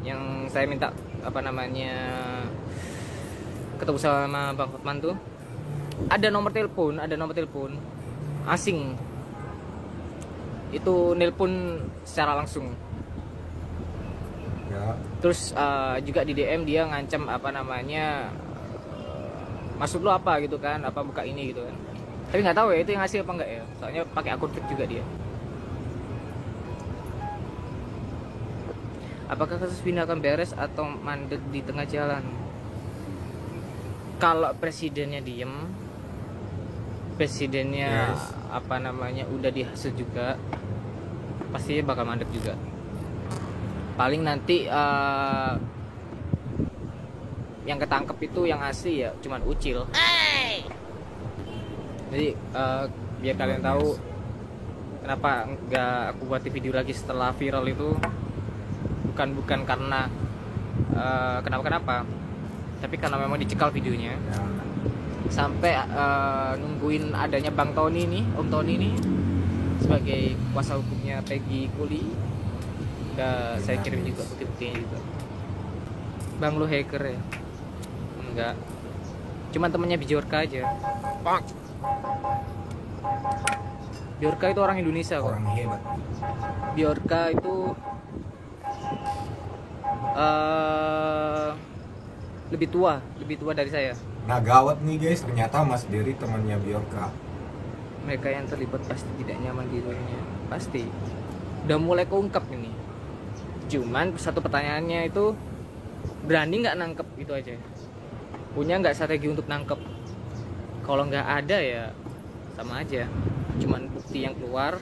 yang saya minta apa namanya ketemu sama Bang Hotman tuh, ada nomor telepon asing itu nelpon secara langsung Ya. terus juga di DM dia ngancam apa namanya maksud lo apa gitu kan, apa buka ini gitu kan, tapi nggak tahu ya itu yang ngasih apa enggak ya, soalnya pakai akun fake juga dia. Apakah kasus pindah akan beres atau mandek di tengah jalan? Kalau presidennya diem, presidennya Yes. apa namanya udah dihasut juga, pasti bakal mandek juga. Paling nanti yang ketangkep itu yang asli ya cuman Ucil. Jadi biar kalian tahu kenapa nggak aku buat video lagi setelah viral itu, bukan karena kenapa, tapi karena memang dicekal videonya. Ya. Sampai nungguin adanya Bang Tony nih, Om Tony nih sebagai kuasa hukumnya Peggy Kuli, udah saya kirim juga bukti-buktinya juga. Bang, lu hacker ya? Enggak, cuman temennya Bjorka aja. Bjorka itu orang Indonesia kok. Orang hebat. Bjorka itu lebih tua dari saya. Nah gawat nih guys, ternyata Mas Dery temannya Bjorka. Mereka yang terlibat pasti tidak nyaman di dunia, pasti udah mulai keungkap ini. Cuman satu pertanyaannya itu, berani nggak nangkep, itu aja. Punya nggak strategi untuk nangkep? Kalau nggak ada ya sama aja, cuman bukti yang keluar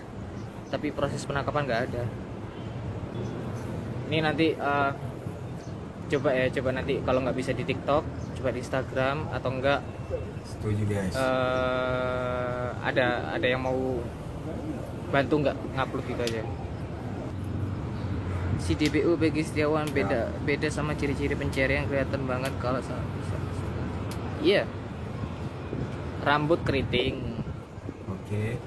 tapi proses penangkapan nggak ada. Ini nanti coba nanti kalau nggak bisa di TikTok, coba di Instagram atau enggak Setuju guys. ada yang mau bantu nggak ngupload gitu aja. Si DBU Begi Setiawan beda sama ciri-ciri pencarian, kelihatan banget kalau bisa. Iya, rambut keriting. Oke.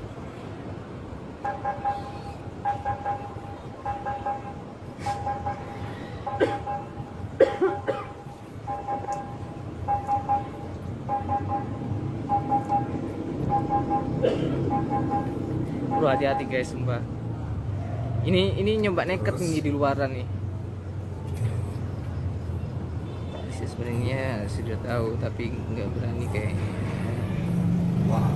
Bro, hati-hati guys, sumpah. Ini nyoba nekat nih di luaran nih. Saya sebenarnya sudah tahu tapi nggak berani kayaknya. Wah.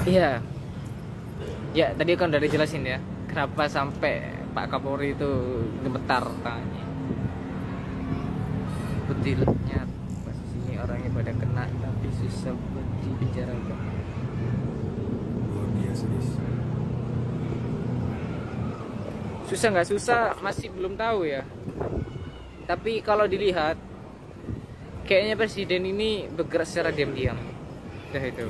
Iya. Ya, tadi kan udah dijelasin ya, kenapa sampai Pak Kapolri itu gemetar tangannya. Betilnya pas sini orangnya pada kena tapi susah buat dibicarakan. Luar biasa guys. Susah nggak susah masih belum tahu ya. Tapi kalau dilihat kayaknya presiden ini bergerak secara diam-diam. Udah itu.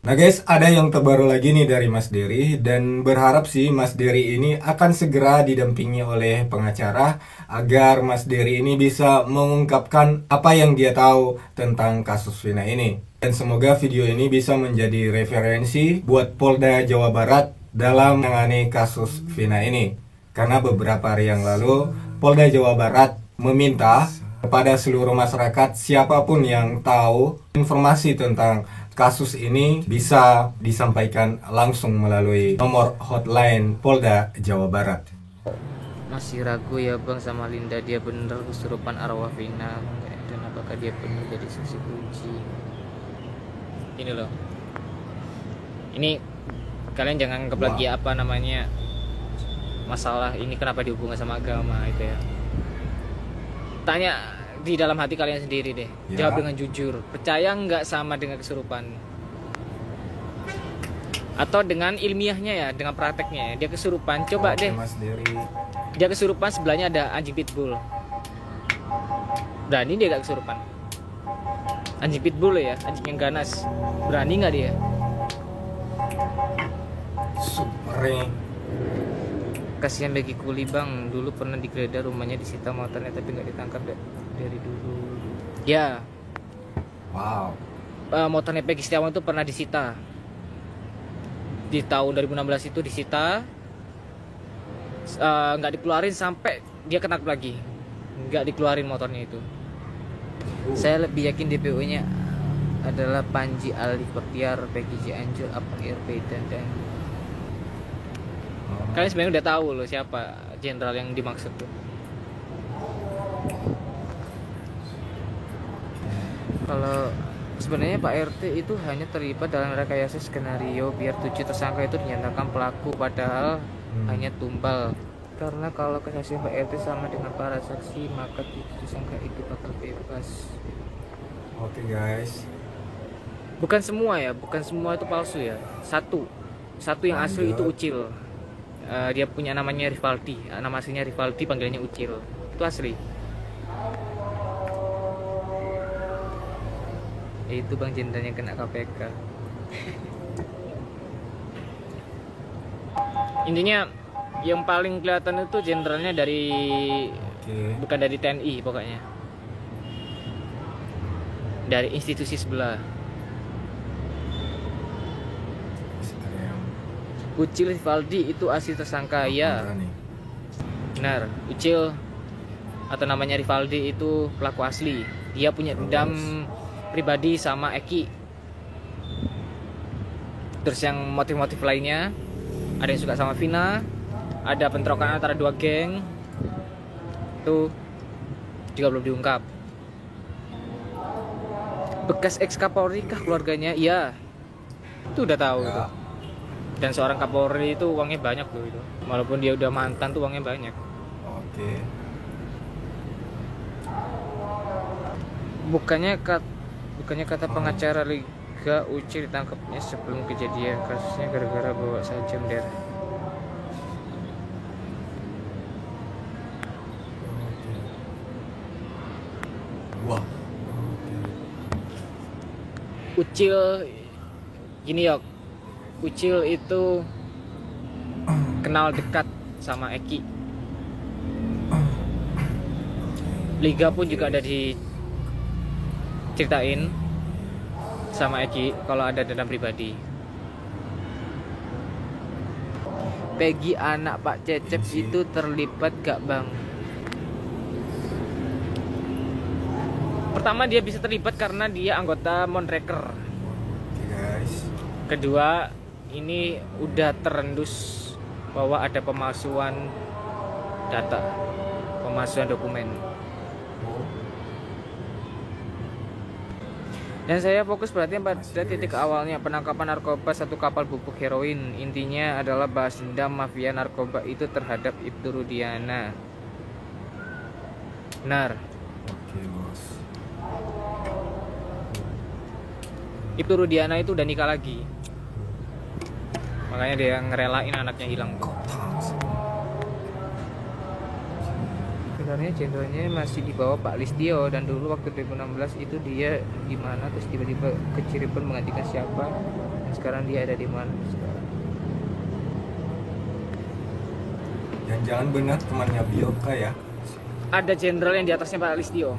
Nah guys, ada yang terbaru lagi nih dari Mas Dery, dan berharap sih Mas Dery ini akan segera didampingi oleh pengacara agar Mas Dery ini bisa mengungkapkan apa yang dia tahu tentang kasus Vina ini. Dan semoga video ini bisa menjadi referensi buat Polda Jawa Barat dalam menangani kasus Vina ini. Karena beberapa hari yang lalu Polda Jawa Barat meminta kepada seluruh masyarakat siapapun yang tahu informasi tentang kasus ini bisa disampaikan langsung melalui nomor hotline Polda Jawa Barat. Masih ragu ya Bang sama Linda, dia bener kesurupan arwah Vina, dan apakah dia benar jadi saksi kunci? Ini loh. Ini kalian jangan anggap lagi apa namanya masalah ini kenapa dihubungkan sama agama itu ya. Tanya di dalam hati kalian sendiri deh. Ya. Jawab dengan jujur. Percaya nggak sama dengan kesurupan? Atau dengan ilmiahnya ya, dengan prakteknya ya. Dia kesurupan, coba Oke, deh. Mas Dery. Dia kesurupan, sebelahnya ada anjing pitbull. Berani dia gak kesurupan? Anjing pitbull ya, anjing yang ganas. Berani nggak dia? Super. Kasihan bagi Kuli Bang, dulu pernah digeledah rumahnya, disita motornya tapi nggak ditangkap dari dulu. Ya, Wow. motornya Peggy Setiawan itu pernah disita di tahun 2016 itu disita, nggak dikeluarin sampai dia ketangkep lagi, nggak dikeluarin motornya itu. Saya lebih yakin DPO-nya adalah Panji Ali Kotiar, Peggy Cianjur, Apang RP dan kalian sebenarnya udah tahu loh siapa jenderal yang dimaksud tuh. Kalau sebenarnya Pak RT itu hanya terlibat dalam rekayasa skenario biar 7 tersangka itu dinyatakan pelaku, padahal hanya tumbal. Karena kalau kesaksian Pak RT sama dengan para saksi, maka 7 tersangka itu bakal bebas. Oke guys. Bukan semua ya, bukan semua itu palsu ya. Satu yang asli itu Ucil. Dia punya namanya Rivaldi, nama aslinya Rivaldi, panggilannya Ucil. Itu asli. Itu Bang Jenderalnya kena KPK. Intinya yang paling kelihatan itu jenderalnya dari bukan dari TNI pokoknya, dari institusi sebelah. Ucil Rivaldi itu asli tersangka ya. Benar, Ucil atau namanya Rivaldi itu pelaku asli. Dia punya dendam pribadi sama Eki. Terus yang motif-motif lainnya, ada yang suka sama Vina, ada bentrokan antara dua geng, itu juga belum diungkap. Bekas ex Kapolri kah keluarganya? Iya, itu udah tahu tuh. Dan seorang Kapolri itu uangnya banyak loh itu. Walaupun dia udah mantan tuh uangnya banyak. Oke. Bukannya kata pengacara Liga Ucil ditangkapnya sebelum kejadian, kasusnya gara-gara bawa sajam der. Wah. Ucil gini ya, Ucil itu kenal dekat sama Eki. Liga pun juga ada diceritain sama Eki kalau ada dendam pribadi. Peggy anak Pak Cecep itu terlibat gak Bang? Pertama, dia bisa terlibat karena dia anggota Monreker. Kedua, ini udah terendus bahwa ada pemalsuan data, pemalsuan dokumen. Dan saya fokus perhatian pada titik awalnya penangkapan narkoba satu kapal bubuk heroin. Intinya adalah balas dendam mafia narkoba itu terhadap Ibtu Rudiana. Benar. Oke, bos. Ibtu Rudiana itu udah nikah lagi. Makanya dia ngerelain anaknya hilang. Sebenarnya jenderalnya masih di bawah Pak Listio, dan dulu waktu 2016 itu dia di mana, terus tiba-tiba ke Cirebon menggantikan siapa, dan sekarang dia ada di mana sekarang. Jangan benar temannya Bioka ya. Ada jenderal yang di atasnya Pak Listio.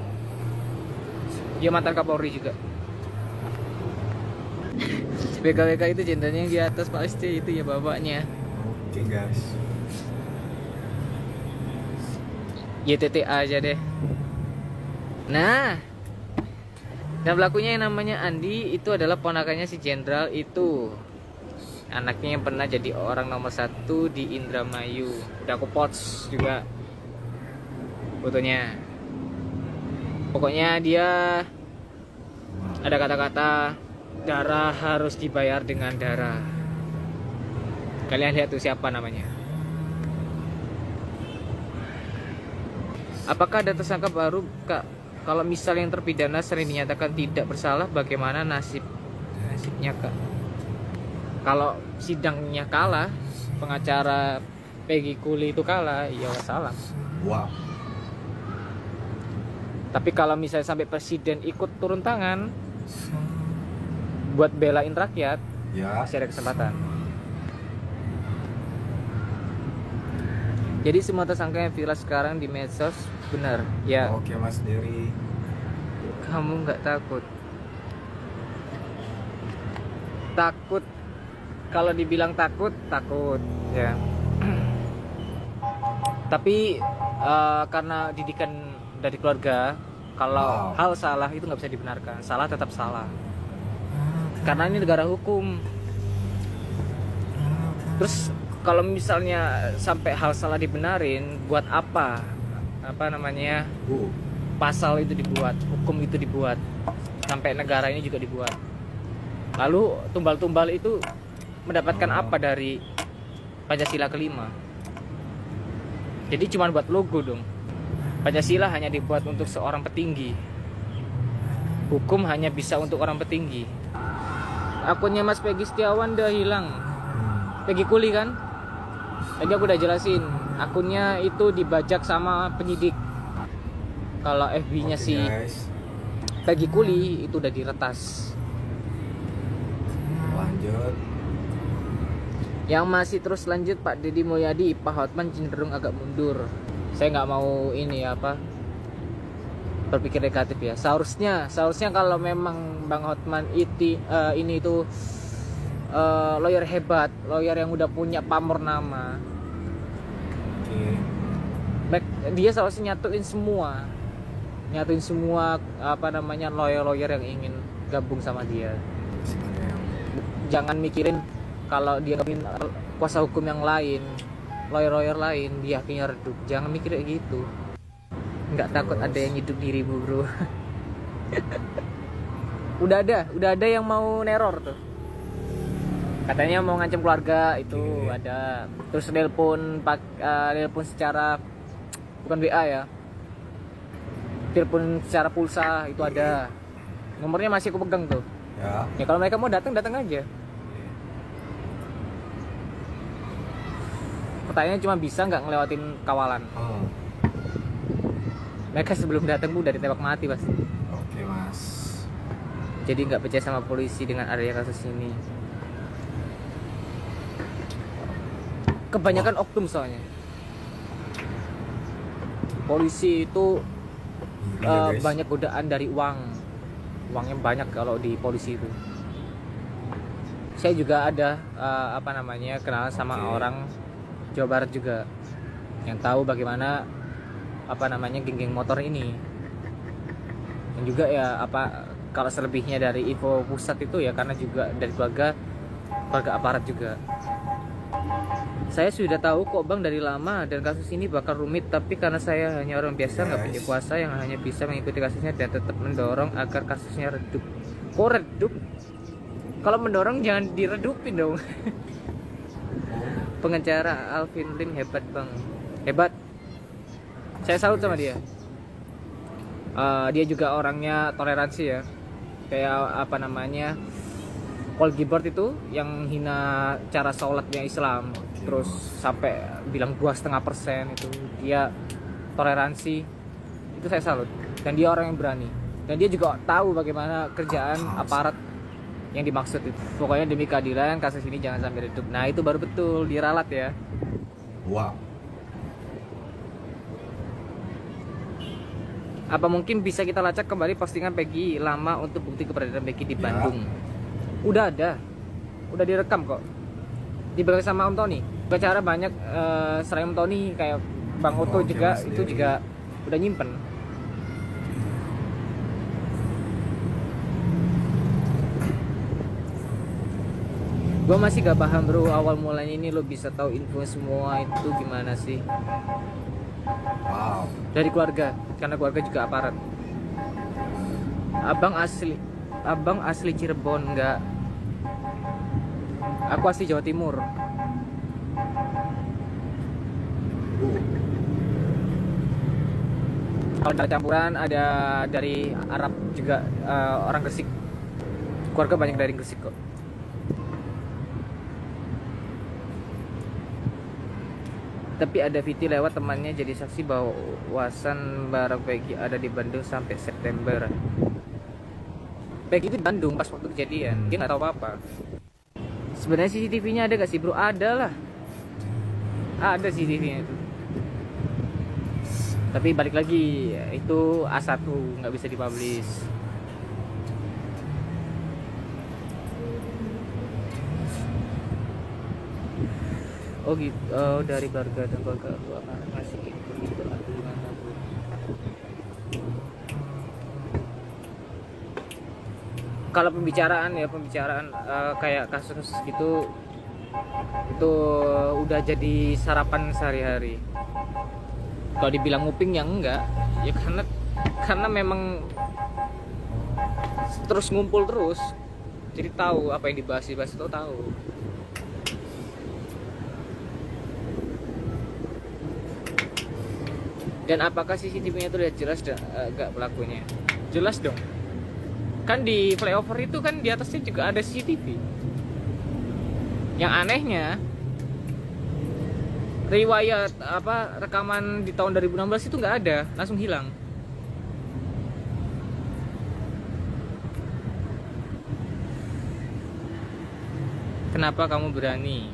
Dia mantan Kapolri juga. BKWK itu jenderalnya yang di atas Pak Listio itu ya bapaknya. Oke guys. YTTA aja deh. Nah, dan pelakunya yang namanya Andi itu adalah ponakannya si jenderal itu. Anaknya yang pernah jadi orang nomor 1 di Indramayu. Udah aku post juga fotonya. Pokoknya dia ada kata-kata darah harus dibayar dengan darah. Kalian lihat tuh siapa namanya. Apakah ada tersangka baru, Kak? Kalau misal yang terpidana sering dinyatakan tidak bersalah, bagaimana nasibnya, Kak? Kalau sidangnya kalah, pengacara Peggy Kuli itu kalah, ya wassalam. Wow. Tapi kalau misalnya sampai presiden ikut turun tangan buat belain rakyat, Ya. masih ada kesempatan. Jadi semua tersangka yang viral sekarang di medsos benar, ya. Oke Mas Dery. Kamu nggak takut? takut, kalau dibilang takut ya. Tapi karena didikan dari keluarga, kalau hal salah itu nggak bisa dibenarkan, salah tetap salah. Karena ini negara hukum. Terus kalau misalnya sampai hal salah dibenarin, buat apa? Apa namanya? Pasal itu dibuat, hukum itu dibuat, sampai negara ini juga dibuat. Lalu tumbal-tumbal itu mendapatkan apa dari Pancasila kelima? Jadi cuma buat logo dong. Pancasila hanya dibuat untuk seorang petinggi. Hukum hanya bisa untuk orang petinggi. Akunnya Mas Peggy Setiawan udah hilang. Peggy Kuli kan? Tadi aku udah jelasin. Akunnya itu dibajak sama penyidik. Kalau FB-nya si Peggy Kuli itu udah diretas. Lanjut. Yang masih terus lanjut Pak Deddy Mulyadi, Pak Hotman cenderung agak mundur. Saya nggak mau ini berpikir negatif ya. Seharusnya kalau memang Bang Hotman ini itu lawyer hebat, lawyer yang udah punya pamor nama. Dia seharusnya nyatuin semua lawyer yang ingin gabung sama dia. Jangan mikirin kalau dia ngomongin kuasa hukum yang lain, lawyer lain, dia akhirnya redup. Jangan mikir kayak gitu. Nggak takut ada yang hidup dirimu, bro. udah ada yang mau neror tuh. Katanya mau ngancam keluarga itu ada. Terus nelpon secara bukan WA ya. Telepon secara pulsa itu ada. Nomornya masih aku pegang tuh. Ya kalau mereka mau datang aja. Pertanyaannya cuma bisa nggak ngelewatin kawalan. Mereka sebelum datang udah ditembak mati pasti. Oke mas. Jadi nggak percaya sama polisi dengan adanya kasus ini. Kebanyakan oknum soalnya. Polisi itu banyak godaan dari uangnya banyak kalau di polisi itu. Saya juga ada kenalan sama orang Jawa Barat juga yang tahu bagaimana geng-geng motor ini. Dan juga ya kalau selebihnya dari info pusat itu ya karena juga dari keluarga aparat juga. Saya sudah tahu kok Bang dari lama dan kasus ini bakal rumit, tapi karena saya hanya orang biasa nggak punya kuasa yang hanya bisa mengikuti kasusnya dan tetap mendorong agar kasusnya redup. Kok redup? Kalau mendorong jangan diredupin dong. Pengacara Alvin Lim hebat Bang, hebat. Saya salut sama dia. Dia juga orangnya toleransi ya. Kayak Paul Gilbert itu yang hina cara sholatnya Islam, terus sampai bilang 2,5% itu dia toleransi. Itu saya salut. Dan dia orang yang berani. Dan dia juga tahu bagaimana kerjaan aparat yang dimaksud itu. Pokoknya demi keadilan kasus ini jangan sampai redup. Nah itu baru betul diralat ya. Wow. Apa mungkin bisa kita lacak kembali postingan Peggy lama untuk bukti keberadaan Peggy di Bandung? Udah ada, udah direkam kok. Dibilang sama Om Tony. Acara banyak selain Om Tony kayak Bang Oto juga itu juga udah nyimpen. Gue masih gak paham bro, awal mulanya ini lo bisa tahu info semua itu gimana sih? Wow. Dari keluarga, karena keluarga juga aparat. Abang asli Cirebon enggak? Aku asli Jawa Timur. Kalau ada campuran ada dari Arab juga, orang Gresik. Keluarga banyak dari Gresik kok. Tapi ada Viti lewat temannya jadi saksi bahwa wasan barang Peggy ada di Bandung sampai September. Peggy itu di Bandung pas waktu kejadian, dia nggak tahu apa-apa. Sebenarnya CCTV-nya ada gak sih bro? Ada lah, ada CCTV-nya itu. Tapi balik lagi itu A1 nggak bisa dipublish. Oh gitu. Oh, dari keluarga dan keluarga lu akan ngasih info gitu atau gimana Bu? Kalau pembicaraan ya pembicaraan kayak kasus gitu itu udah jadi sarapan sehari-hari. Kalau dibilang nguping ya enggak, ya karena memang terus ngumpul terus, jadi tahu apa yang dibahas itu tahu. Dan apakah CCTV-nya itu udah jelas enggak pelakunya? Jelas dong. Kan di flyover itu kan di atasnya juga ada CCTV. Yang anehnya riwayat rekaman di tahun 2016 itu nggak ada, langsung hilang. Kenapa kamu berani?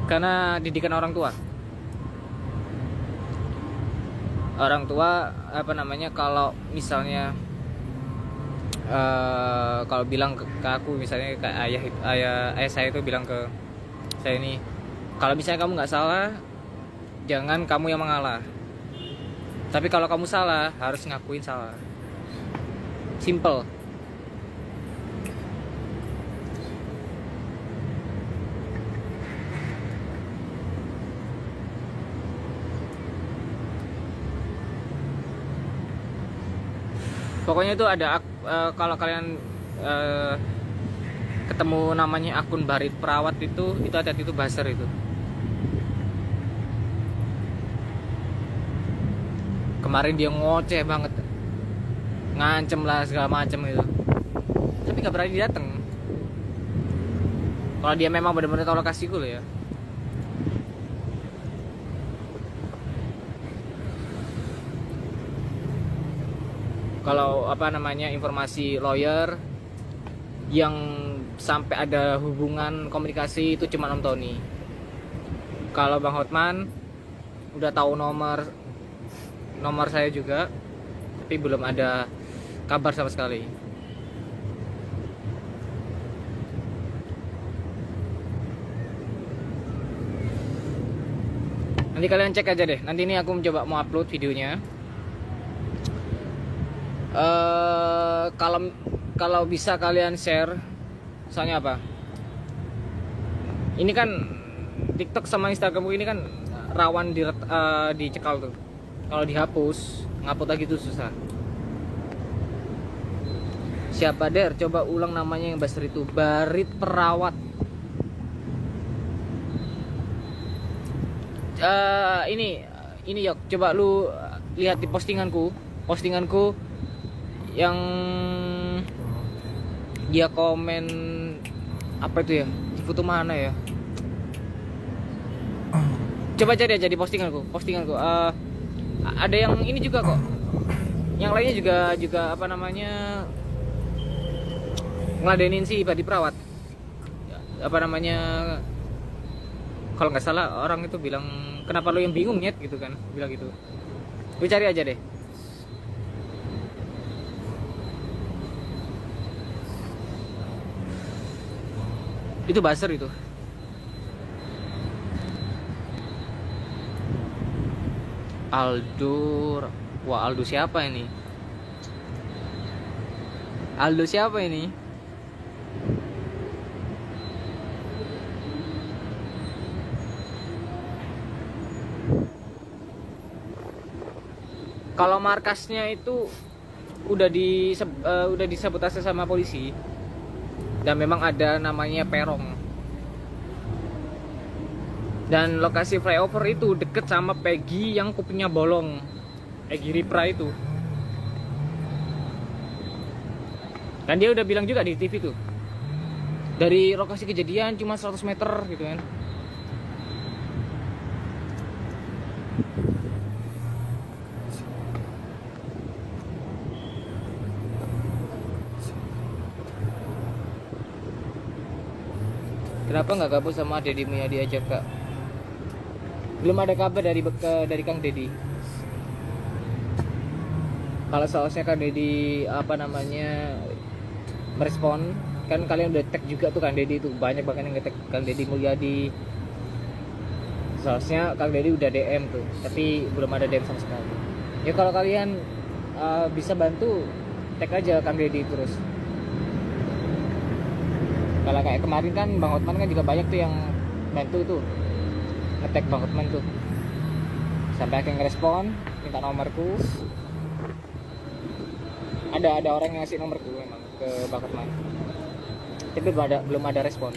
Karena didikan orang tua. Orang tua kalau misalnya kalau bilang ke aku, misalnya ke ayah saya itu bilang ke saya ini, kalau misalnya kamu nggak salah, jangan kamu yang mengalah. Tapi kalau kamu salah, harus ngakuin salah. Simple. Pokoknya itu ada kalau kalian ketemu namanya akun Barit Perawat itu hati-hati, itu buzzer itu. Kemarin dia ngoceh banget, ngancem lah segala macem itu, tapi gak berani dateng. Kalau dia memang benar-benar tahu lokasiku loh ya. Kalau informasi lawyer yang sampai ada hubungan komunikasi itu cuma Om Tony. Kalau Bang Hotman udah tahu nomor saya juga, tapi belum ada kabar sama sekali. Nanti kalian cek aja deh. Nanti ini aku mencoba mau upload videonya. Kalau bisa kalian share, soalnya apa? Ini kan TikTok sama Instagram ini kan rawan dicekal tuh. Kalau dihapus, ngupload lagi tuh susah. Siapa Der? Coba ulang namanya yang buzzer itu. Barit Perawat. Ini Yok, coba lu lihat di postinganku yang dia komen apa itu ya, di foto mana ya, coba cari aja di postinganku. Ada yang ini juga kok, yang lainnya juga ngeladenin si Barit Perawat. Kalau nggak salah orang itu bilang, kenapa lo yang bingung nyet gitu kan, bilang gitu. Lu cari aja deh. Itu buzzer itu. Aldo. Wah, Aldo siapa ini? Kalau markasnya itu udah disabotase sama polisi, dan memang ada namanya perong. Dan lokasi flyover itu deket sama Peggy yang kupingnya bolong, Peggy Ripra itu. Dan dia udah bilang juga di TV tuh, dari lokasi kejadian cuma 100 meter gitu kan. Kenapa nggak gabung sama Deddy Mulyadi aja Kak? Belum ada kabar dari Kang Deddy. Kalau seharusnya Kang Deddy merespon, kan kalian udah tag juga tuh Kang Deddy itu, banyak banget yang nge-tag Kang Deddy Mulyadi. Soalnya Kang Deddy udah DM tuh, tapi belum ada DM sama sekali. Ya kalau kalian bisa bantu, tag aja Kang Deddy terus. Kalau kayak kemarin kan Bang Hotman kan juga banyak tuh yang bantu tuh, nge-tag Bang Hotman tuh. Sampai akhirnya ngerespon, minta nomorku. Ada orang yang ngasih nomorku memang ke Bang Hotman. Tapi belum ada respon.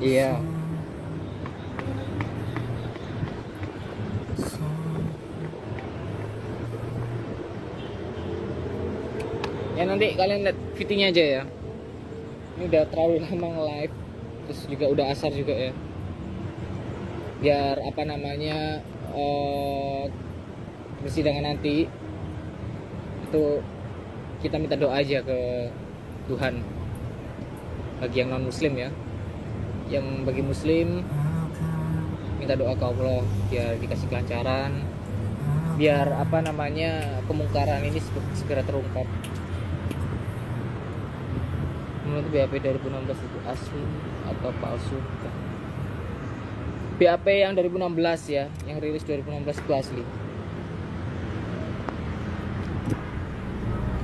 Iya. Ya nanti kalian lihat fittingnya aja ya. Ini udah terlalu lama nge-live, terus juga udah asar juga ya. Biar apa namanya persidangan nanti itu kita minta doa aja ke Tuhan bagi yang non muslim ya. Yang bagi muslim minta doa ke Allah biar dikasih kelancaran, biar apa namanya kemungkaran ini segera terungkap. Menurut BAP 2016 itu asli atau palsu? BAP yang 2016 ya, yang rilis 2016 itu asli.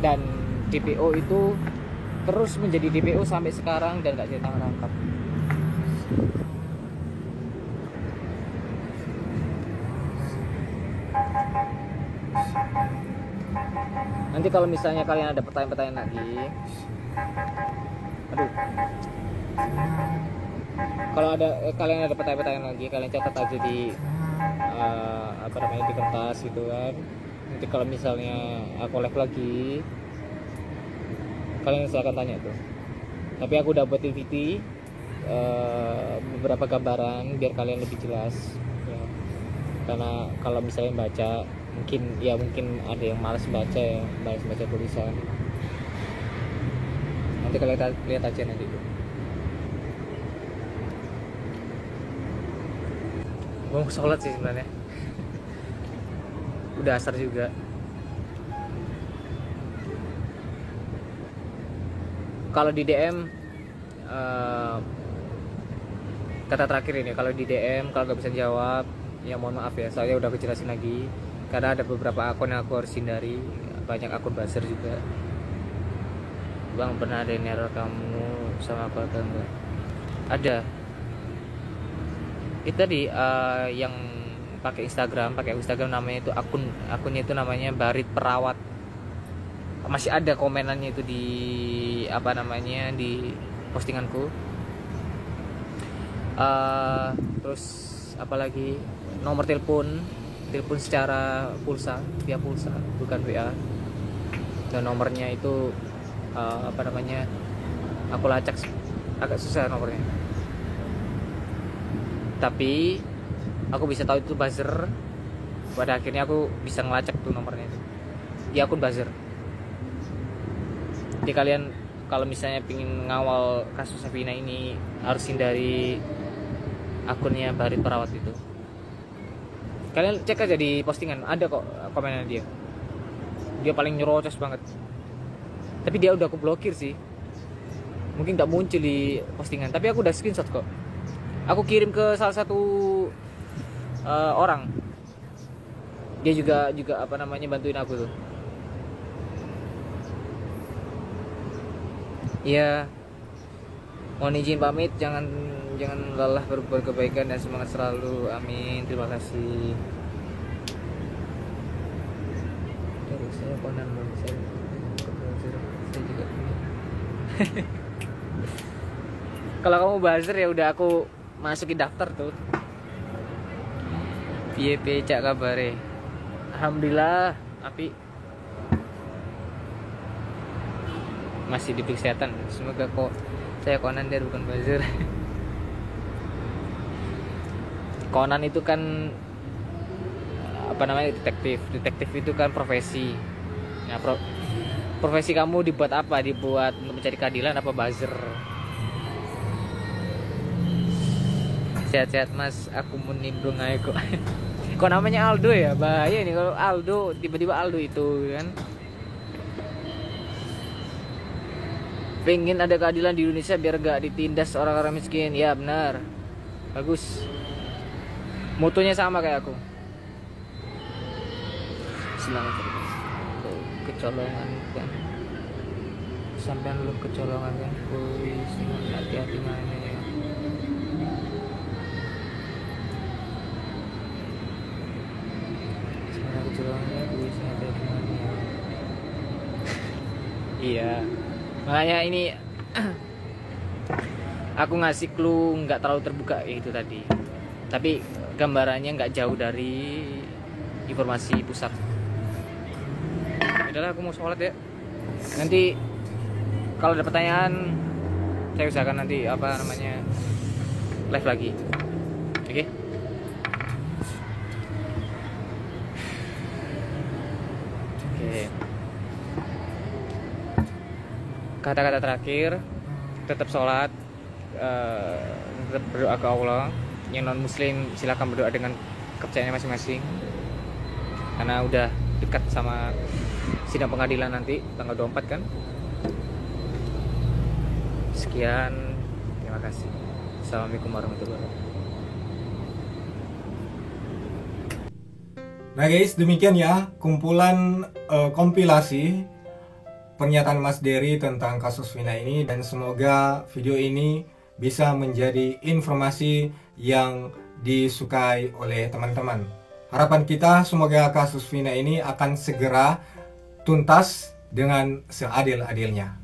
Dan DPO itu terus menjadi DPO sampai sekarang dan gak ditangkap. Nanti kalau misalnya kalian ada pertanyaan-pertanyaan lagi, kalau kalian ada pertanyaan-pertanyaan lagi, kalian catat aja di apa namanya, di kertas gitu kan. Nanti kalau misalnya aku live lagi, kalian silakan tanya tuh. Tapi aku udah buat PPT beberapa gambaran biar kalian lebih jelas ya. Karena kalau misalnya baca mungkin ada yang malas baca ya, malas baca tulisan. Nanti kalian lihat aja nanti tuh. Gue mau sholat sih sebenarnya. Udah asar juga. Kalau di DM kata terakhir ini, kalau di DM kalau nggak bisa jawab ya mohon maaf ya, saya udah kejelasin lagi. Karena ada beberapa akun yang aku harus hindari, banyak akun buzzer juga. Bang, pernah ada yang neror kamu sama apa enggak? Ada. Itu tadi yang pakai Instagram namanya itu akunnya itu namanya Barit Perawat. Masih ada komenannya itu di apa namanya, di postinganku. Terus apalagi nomor telepon secara via pulsa bukan WA, dan nomornya itu apa namanya, aku lacak agak susah nomornya, tapi aku bisa tahu itu buzzer. Pada akhirnya aku bisa ngelacak tuh nomornya itu di akun buzzer. Jadi kalian kalau misalnya pingin ngawal kasus Safina ini harus hindari akunnya Barit Perawat itu. Kalian cek aja di postingan, ada kok komennya dia paling nyerocos banget. Tapi dia udah aku blokir sih, mungkin gak muncul di postingan, tapi aku udah screenshot kok. Aku kirim ke salah satu orang, dia juga apa namanya bantuin aku tuh. Ya, mohon izin pamit, jangan lelah berbuat kebaikan dan semangat selalu, amin, terima kasih. Saya Conan, saya juga kalau kamu buzzer ya udah aku masukin daftar tuh. Piye cak kabare? Alhamdulillah api, masih di kesehatan, semoga kok saya Conan dia bukan buzzer. Conan itu kan apa namanya, detektif itu kan profesi. Nah, profesi kamu dibuat apa? Dibuat untuk mencari keadilan apa buzzer? Sehat-sehat mas, aku mau nimbrung aja kok. Kok namanya Aldo ya? Bahaya nih kalau Aldo, tiba-tiba Aldo itu kan. Pengen ada keadilan di Indonesia biar gak ditindas orang-orang miskin. Ya benar. Bagus. Motonya sama kayak aku. Selamat kecolongan kan. Sampai lu kecolongan kan. Hati-hati mainnya ya. Sampai kecolongan hati-hati mainnya. Iya. Makanya ini aku ngasih clue nggak terlalu terbuka itu tadi. Tapi gambarannya nggak jauh dari informasi pusat. Udahlah, aku mau sholat ya. Nanti kalau ada pertanyaan saya usahakan nanti live lagi. Oke? Oke. Kata-kata terakhir, tetap sholat, tetap berdoa ke Allah. Yang non muslim silakan berdoa dengan kepercayaannya masing-masing, karena udah dekat sama sidang pengadilan nanti tanggal 24 kan. Sekian, terima kasih. Assalamualaikum warahmatullahi wabarakatuh. Nah guys, demikian ya kumpulan kompilasi pernyataan Mas Dery tentang kasus Vina ini, dan semoga video ini bisa menjadi informasi yang disukai oleh teman-teman. Harapan kita semoga kasus Vina ini akan segera tuntas dengan seadil-adilnya.